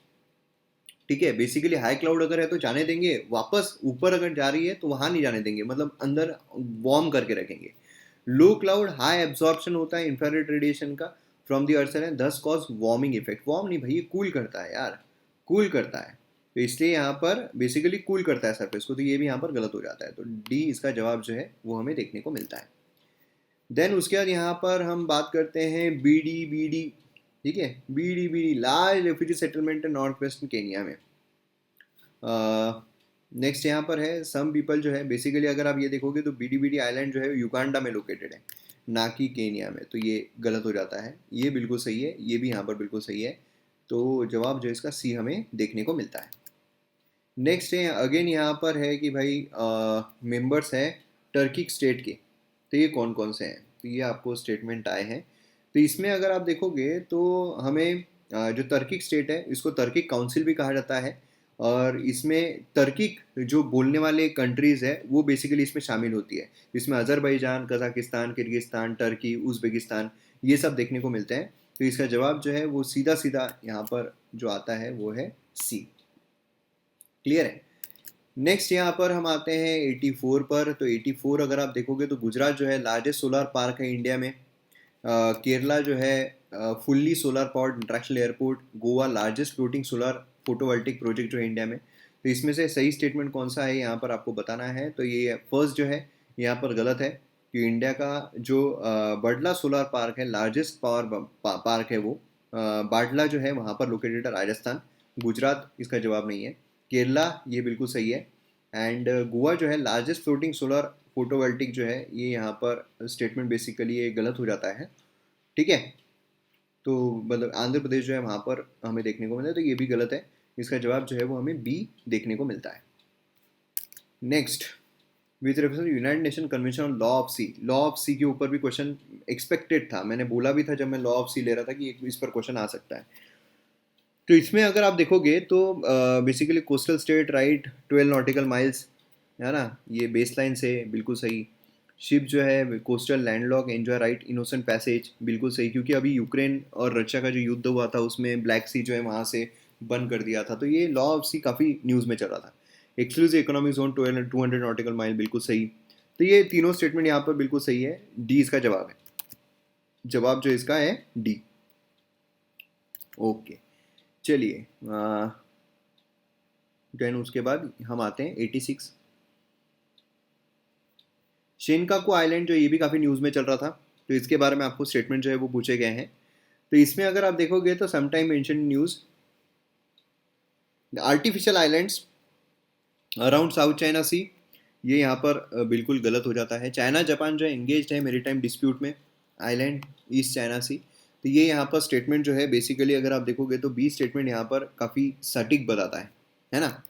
ठीक है। बेसिकली हाई क्लाउड अगर है तो जाने देंगे, वापस ऊपर अगर जा रही है तो वहां नहीं जाने देंगे, मतलब अंदर वार्म करके रखेंगे। लो क्लाउड हाई एब्जॉर्प्शन होता है इंफ्रारेड रेडिएशन का फ्रॉम द अर्थ एंड दस कॉज वार्मिंग इफेक्ट, वार्म नहीं भाई ये कूल करता है यार, कूल करता है, तो इसलिए यहाँ पर बेसिकली कूल करता है सरफेस को, तो ये भी यहाँ पर गलत हो जाता है, तो डी इसका जवाब जो है वो हमें देखने को मिलता है। देन उसके बाद यहाँ पर हम बात करते हैं बीडी, ठीक है, BD large refugee settlement north western Kenya में। नेक्स्ट यहाँ पर है सम पीपल जो है, बेसिकली अगर आप ये देखोगे तो बीडी आइलैंड जो है युगांडा में लोकेटेड है, ना कि केनिया में, तो ये गलत हो जाता है, ये बिल्कुल सही है, ये भी यहाँ पर बिल्कुल सही है, तो जवाब जो है इसका सी हमें देखने को मिलता है। नेक्स्ट है अगेन यहाँ पर है कि भाई मेंबर्स हैं टर्किक स्टेट के, तो ये कौन कौन से हैं, तो ये आपको स्टेटमेंट आए हैं। तो इसमें अगर आप देखोगे तो हमें जो तर्किक स्टेट है इसको तर्किक काउंसिल भी कहा जाता है, और इसमें तर्किक जो बोलने वाले कंट्रीज़ है वो बेसिकली इसमें शामिल होती है, इसमें Azerbaijan, Kazakhstan, Kyrgyzstan, Turkey, Uzbekistan ये सब देखने को मिलते हैं, तो इसका जवाब जो है वो सीधा सीधा यहाँ पर जो आता है वो है सी, क्लियर है। नेक्स्ट यहाँ पर हम आते हैं 84 पर, तो 84 अगर आप देखोगे तो गुजरात जो है लार्जेस्ट सोलर पार्क है इंडिया में, केरला जो है fully solar powered international airport, Goa largest floating solar photovoltaic project जो है इंडिया में, तो इसमें से सही स्टेटमेंट कौन सा है यहाँ पर आपको बताना है। तो ये फर्स्ट जो है यहाँ पर गलत है कि इंडिया का जो बडला सोलर पार्क है लार्जेस्ट पार्क है वो बाडला जो है वहाँ पर लोकेटेड है राजस्थान, गुजरात इसका जवाब नहीं है, केरला ये बिल्कुल सही है, एंड गोवा जो है लार्जेस्ट फ्लोटिंग सोलर फोटोवोल्टिक जो है ये यहाँ पर स्टेटमेंट बेसिकली ये गलत हो जाता है, ठीक है। तो मतलब आंध्र प्रदेश जो है वहाँ पर हमें देखने को मिला है, तो ये भी गलत है, इसका जवाब जो है वो हमें बी देखने को मिलता है। Next with reference United Nation convention on law of sea, law of sea के ऊपर भी क्वेश्चन एक्सपेक्टेड था, मैंने बोला भी था जब मैं लॉ ऑफ सी ले रहा था कि इस पर क्वेश्चन आ सकता है। तो इसमें अगर आप देखोगे तो basically coastal state right 12 nautical miles है ना, ये बेस लाइन से बिल्कुल सही। शिप जो है coastal landlock enjoy right innocent passage, बिल्कुल सही, क्योंकि अभी यूक्रेन और रशिया का जो युद्ध हुआ था उसमें ब्लैक सी जो है वहाँ से बंद कर दिया था, तो ये लॉ ऑफ सी काफ़ी न्यूज़ में चल रहा था। Exclusive economic zone 200 nautical mile, बिल्कुल सही। तो ये तीनों स्टेटमेंट यहाँ पर बिल्कुल सही है, डी इसका जवाब है, जवाब जो इसका है डी। ओके चलिए, देन उसके बाद हम आते हैं 86 शेनकाकू आइलैंड, जो ये भी काफ़ी न्यूज़ में चल रहा था, तो इसके बारे में आपको स्टेटमेंट जो है वो पूछे गए हैं। तो इसमें अगर आप देखोगे तो sometime mention news artificial islands around South China Sea, ये यहाँ पर बिल्कुल गलत हो जाता है। चाइना जापान जो है एंगेज है मेरीटाइम डिस्प्यूट में, आइलैंड ईस्ट चाइना सी, तो ये यहाँ पर स्टेटमेंट जो है बेसिकली अगर आप देखोगे तो बी स्टेटमेंट यहाँ पर काफ़ी सटीक बताता है ना।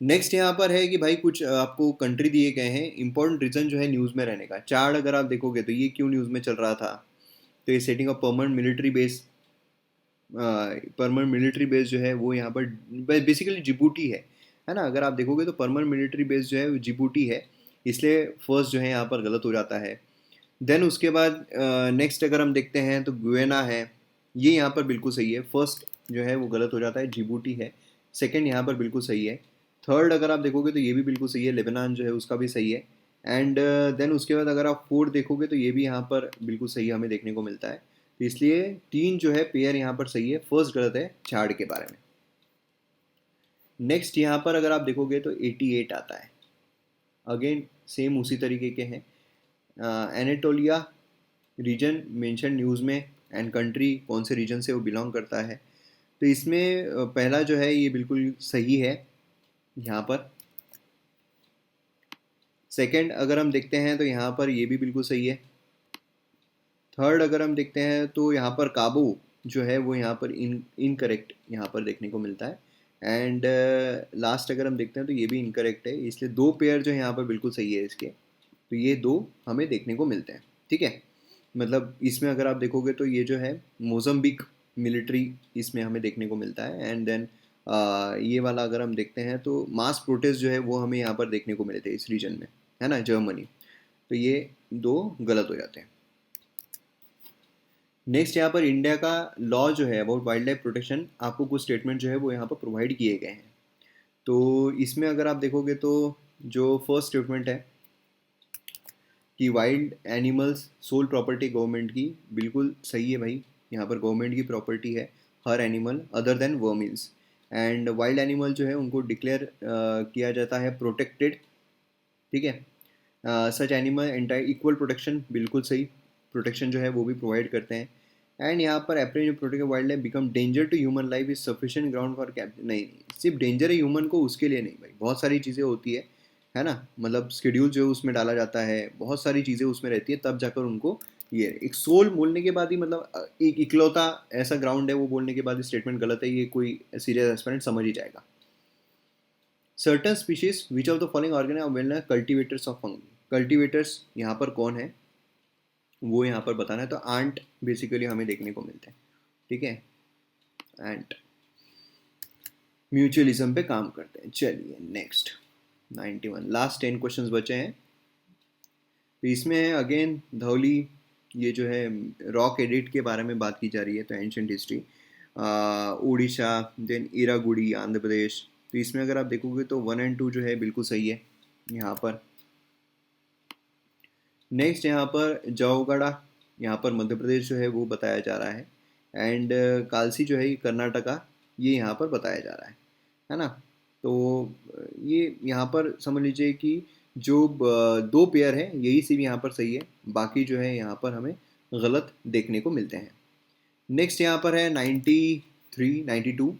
नेक्स्ट यहाँ पर है कि भाई कुछ आपको कंट्री दिए गए हैं, इंपॉर्टेंट रीजन जो है न्यूज़ में रहने का। चार्ट अगर आप देखोगे तो ये क्यों न्यूज़ में चल रहा था, तो ये setting of permanent military base, permanent military base जो है वो यहाँ पर बेसिकली जिबूटी है ना। अगर आप देखोगे तो परमानेंट मिलिट्री बेस जो है वो जिबूटी है, इसलिए फर्स्ट जो है यहाँ पर गलत हो जाता है। देन उसके बाद नेक्स्ट अगर हम देखते हैं तो गुएना है, ये यहाँ पर बिल्कुल सही है। फर्स्ट जो है वो गलत हो जाता है, जिबूटी है। सेकंड यहाँ पर बिल्कुल सही है। थर्ड अगर आप देखोगे तो ये भी बिल्कुल सही है, लेबनान जो है उसका भी सही है। एंड देन उसके बाद अगर आप फोर्थ देखोगे तो ये भी यहाँ पर बिल्कुल सही हमें देखने को मिलता है। तो इसलिए तीन जो है पेयर यहाँ पर सही है, फर्स्ट गलत है झाड़ के बारे में। नेक्स्ट यहाँ पर अगर आप देखोगे तो 88 आता है, अगेन सेम उसी तरीके के हैं। एनेटोलिया रीजन मेंशन न्यूज़ में, एंड कंट्री कौन से रीजन से वो बिलोंग करता है। तो इसमें पहला जो है ये बिल्कुल सही है यहाँ पर। सेकंड अगर हम देखते हैं तो यहाँ पर ये भी बिल्कुल सही है। थर्ड अगर हम देखते हैं तो यहाँ पर काबू जो है वो यहाँ पर इनकरेक्ट यहाँ पर देखने को मिलता है। एंड लास्ट अगर हम देखते हैं तो ये भी इनकरेक्ट है, इसलिए दो पेयर जो है यहाँ पर बिल्कुल सही है इसके। तो ये दो हमें देखने को मिलते हैं, ठीक है। मतलब इसमें अगर आप देखोगे तो ये जो है मोज़म्बिक मिलिट्री इसमें हमें देखने को मिलता है। एंड देन ये वाला अगर हम देखते हैं तो मास प्रोटेस्ट जो है वो हमें यहाँ पर देखने को मिले थे इस रीजन में, है ना, जर्मनी। तो ये दो गलत हो जाते हैं। नेक्स्ट यहाँ पर इंडिया का लॉ जो है अबाउट वाइल्ड लाइफ प्रोटेक्शन, आपको कुछ स्टेटमेंट जो है वो यहाँ पर प्रोवाइड किए गए हैं। तो इसमें अगर आप देखोगे तो जो फर्स्ट स्टेटमेंट है कि wild animals sole property government की, बिल्कुल सही है भाई। यहाँ पर गवर्नमेंट की प्रॉपर्टी है हर animal other than vermins. And wild animal जो है उनको डिक्लेयर किया जाता है प्रोटेक्टेड, ठीक है। सच एनिमल एंटायर इक्वल प्रोटेक्शन, बिल्कुल सही, प्रोटेक्शन जो है वो भी प्रोवाइड करते हैं। एंड यहाँ पर अप्रेंज protect wild life become danger to human life is sufficient ground for cap, नहीं सिर्फ डेंजर है ह्यूमन को उसके लिए नहीं भाई, बहुत सारी चीज़ें होती है ना। मतलब स्केड्यूल जो है उसमें डाला जाता है, बहुत सारी चीज़ें उसमें रहती है, तब जाकर उनको ये एक सोल बोलने के बाद ही, मतलब एक इकलौता ऐसा ग्राउंड है वो बोलने के बाद स्टेटमेंट गलत है, ये कोई सीरियस एस्पिरेंट समझ ही जाएगा। Certain species which of the following organ are well cultivators of fungi, cultivators यहाँ पर कौन है वो यहाँ पर बताना है। तो आंट बेसिकली हमें देखने को मिलते हैं, ठीक है, एंट म्यूचुअलिज्म पे काम करते हैं। चलिए नेक्स्ट 91, लास्ट 10 क्वेश्चंस बचे हैं। तो इसमें अगेन धौली, ये जो है रॉक एडिट के बारे में बात की जा रही है, तो ancient history, Orissa, then Erragudi Andhra Pradesh. तो इसमें अगर आप देखोगे तो 1 और 2 जो है बिल्कुल सही है यहाँ पर। नेक्स्ट यहाँ पर जौगड़ा, यहाँ पर मध्य प्रदेश जो है वो बताया जा रहा है। एंड कालसी जो है ये कर्नाटका, ये यहाँ पर बताया जा रहा है ना। तो ये यहाँ पर समझ लीजिए कि जो दो पेयर है यही सिर्फ यहाँ पर सही है, बाकी जो है यहाँ पर हमें गलत देखने को मिलते हैं। नेक्स्ट यहाँ पर है 93, 92।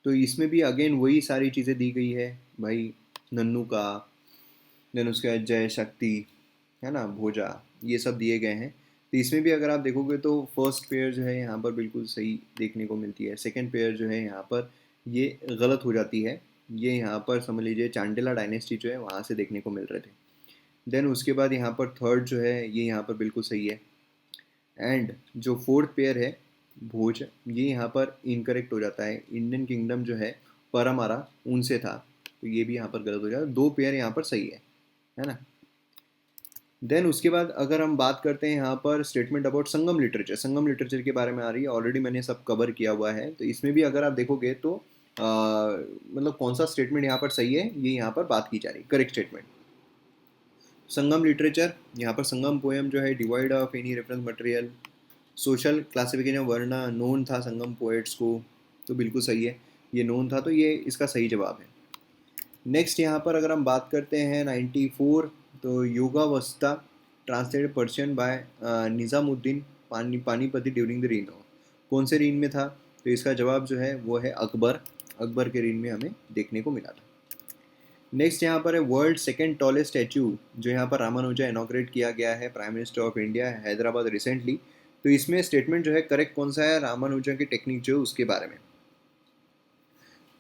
तो इसमें भी अगेन वही सारी चीज़ें दी गई है भाई, नन्नू का, देन उसके बाद जय शक्ति, है ना, भोजा, ये सब दिए गए हैं। तो इसमें भी अगर आप देखोगे तो फर्स्ट पेयर जो है यहाँ पर बिल्कुल सही देखने को मिलती है, सेकंड पेयर जो है यहाँ पर ये गलत हो जाती है। ये यहाँ पर समझ लीजिए चांडिला डायनेस्टी जो है वहाँ से देखने को मिल रहे थे। देन उसके बाद यहाँ पर थर्ड जो है ये यहाँ पर बिल्कुल सही है। एंड जो फोर्थ पेयर है भोज, ये यहाँ पर इनकरेक्ट हो जाता है, इंडियन किंगडम जो है परमारा उनसे था, तो ये भी यहाँ पर गलत हो जाता है। दो पेयर यहाँ पर सही है ना। देन उसके बाद अगर हम बात करते हैं यहाँ पर स्टेटमेंट अबाउट संगम लिटरेचर के बारे में आ रही है, ऑलरेडी मैंने सब कवर किया हुआ है। तो इसमें भी अगर आप देखोगे तो मतलब कौन सा स्टेटमेंट यहाँ पर सही है ये यहाँ पर बात की जा रही है, करेक्ट स्टेटमेंट। संगम लिटरेचर, यहाँ पर संगम पोएम जो है divide of any reference material. Social classification वर्ण नोन था संगम पोएट्स को, तो बिल्कुल सही है, ये नोन था, तो ये इसका सही जवाब है। नेक्स्ट यहाँ पर अगर हम बात करते हैं 94, तो Yogavastha translated Persian by Nizamuddin Panipati during the reign, कौन से रीन में था, तो इसका जवाब जो है वो है अकबर के रीन में हमें देखने को मिला था। नेक्स्ट यहाँ पर है वर्ल्ड सेकेंड टॉलेस्ट स्टैचू, जो यहाँ पर रामानुजा इनॉग्रेट किया गया है prime minister of India Hyderabad recently, तो इसमें स्टेटमेंट जो है करेक्ट कौन सा है, रामानुजा की टेक्निक जो है उसके बारे में।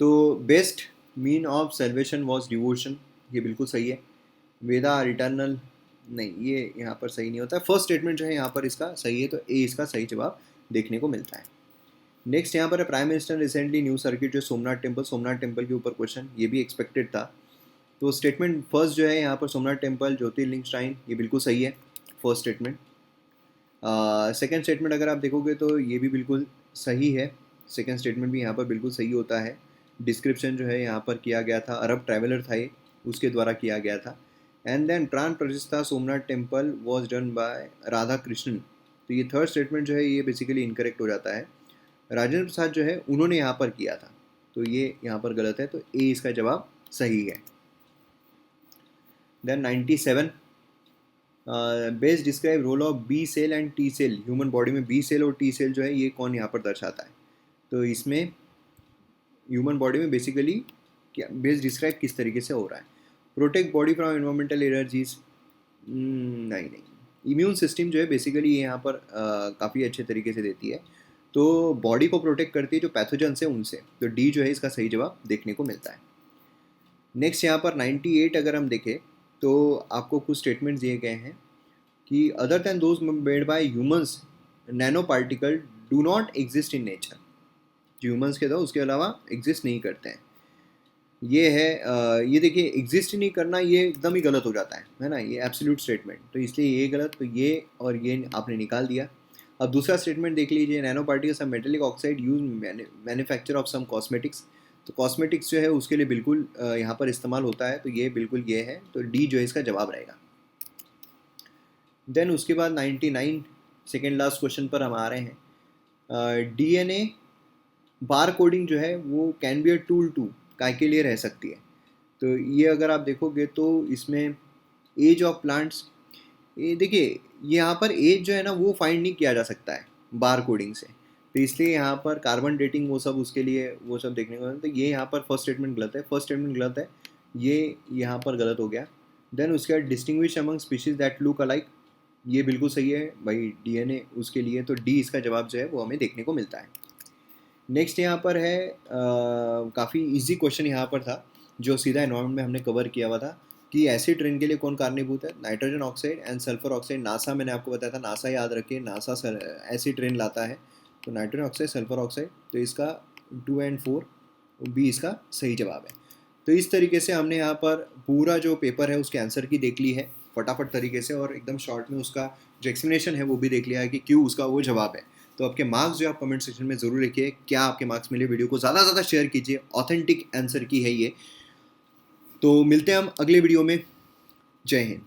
तो best mean of salvation was devotion, ये बिल्कुल सही है। वेदा आर इटर्नल, नहीं ये यहाँ पर सही नहीं होता। फर्स्ट स्टेटमेंट जो है यहाँ पर इसका सही है, तो ए इसका सही जवाब देखने को मिलता है। नेक्स्ट यहाँ पर है prime minister recently new circuit जो सोमनाथ टेम्पल के ऊपर क्वेश्चन, ये भी एक्सपेक्टेड था। तो स्टेटमेंट फर्स्ट जो है यहाँ पर सोमनाथ टेम्पल ज्योतिर्लिंग श्राइन, ये बिल्कुल सही है फर्स्ट स्टेटमेंट। सेकेंड स्टेटमेंट अगर आप देखोगे तो ये भी बिल्कुल सही है, सेकेंड स्टेटमेंट भी यहाँ पर बिल्कुल सही होता है। डिस्क्रिप्शन जो है यहाँ पर किया गया था, अरब ट्रैवलर था ये, उसके द्वारा किया गया था। एंड देन प्राण प्रतिष्ठा Somnath temple was done by Radha Krishnan, तो ये थर्ड स्टेटमेंट जो है ये बेसिकली इनकरेक्ट हो जाता है। राजेंद्र प्रसाद जो है उन्होंने यहाँ पर किया था, तो ये यहाँ पर गलत है, तो ए इसका जवाब सही है। Then 97, best describe role of B cell and T cell, human body में बी सेल और टी सेल जो है ये कौन यहाँ पर दर्शाता है, तो इसमें ह्यूमन बॉडी में बेसिकली क्या बेस्ट डिस्क्राइब किस तरीके से हो रहा है। Protect body from environmental energies, नहीं, इम्यून सिस्टम जो है बेसिकली ये यहाँ पर काफ़ी अच्छे तरीके से देती है, तो बॉडी को प्रोटेक्ट करती है जो पैथोजेंस है उनसे, तो डी जो है इसका सही जवाब देखने को मिलता है। नेक्स्ट यहाँ पर 98 अगर हम देखें तो आपको कुछ स्टेटमेंट्स दिए गए हैं कि other than those made by humans nano particle do not exist in nature, जो ह्यूमंस के था उसके अलावा एग्जिस्ट नहीं करते हैं। ये है ये देखिए एग्जिस्ट नहीं करना ये एकदम ही गलत हो जाता है ना, ये एब्सोल्यूट स्टेटमेंट, तो इसलिए ये गलत, तो ये और ये आपने निकाल दिया। अब दूसरा स्टेटमेंट देख लीजिए, nano particles of metallic oxide use manufacture of some cosmetics, तो कॉस्मेटिक्स जो है उसके लिए बिल्कुल यहाँ पर इस्तेमाल होता है, तो ये बिल्कुल ये है, तो डी जो है इसका जवाब रहेगा। देन उसके बाद 99 सेकेंड लास्ट क्वेश्चन पर हम आ रहे हैं। DNA बार कोडिंग जो है वो can be a tool to काय के लिए रह सकती है, तो ये अगर आप देखोगे तो इसमें एज ऑफ प्लांट्स, ये देखिए ये यहाँ पर एज जो है ना वो फाइंड नहीं किया जा सकता है बार कोडिंग से, तो इसलिए यहाँ पर कार्बन डेटिंग वो सब उसके लिए वो सब देखने को, तो ये यहाँ पर फर्स्ट स्टेटमेंट गलत है, फर्स्ट स्टेटमेंट गलत है, ये यहाँ पर गलत हो गया। देन उसके बाद distinguish among species that look alike, ये बिल्कुल सही है भाई, DNA उसके लिए, तो डी इसका जवाब जो है वो हमें देखने को मिलता है। नेक्स्ट यहाँ पर है काफ़ी इजी क्वेश्चन यहाँ पर था जो सीधा एनवायरमेंट में हमने कवर किया हुआ था कि एसिड रेन के लिए कौन कारणीभूत है, nitrogen oxide and sulphur oxide. NASA मैंने आपको बताया था, नासा याद रखिए, नासा एसिड रेन लाता है, तो नाइट्रोजन ऑक्साइड सल्फर ऑक्साइड, तो इसका 2 और 4 बी इसका सही जवाब है। तो इस तरीके से हमने यहाँ पर पूरा जो पेपर है उसके आंसर की देख ली है फटाफट तरीके से, और एकदम शॉर्ट में उसका जो एक्सप्लेनेशन है वो भी देख लिया है कि क्यों उसका वो जवाब है। तो आपके मार्क्स जो आप कमेंट सेक्शन में ज़रूर लिखिए, क्या आपके मार्क्स मिले, वीडियो को ज़्यादा से ज़्यादा शेयर कीजिए, ऑथेंटिक आंसर की है ये। तो मिलते हैं हम अगले वीडियो में, जय हिंद।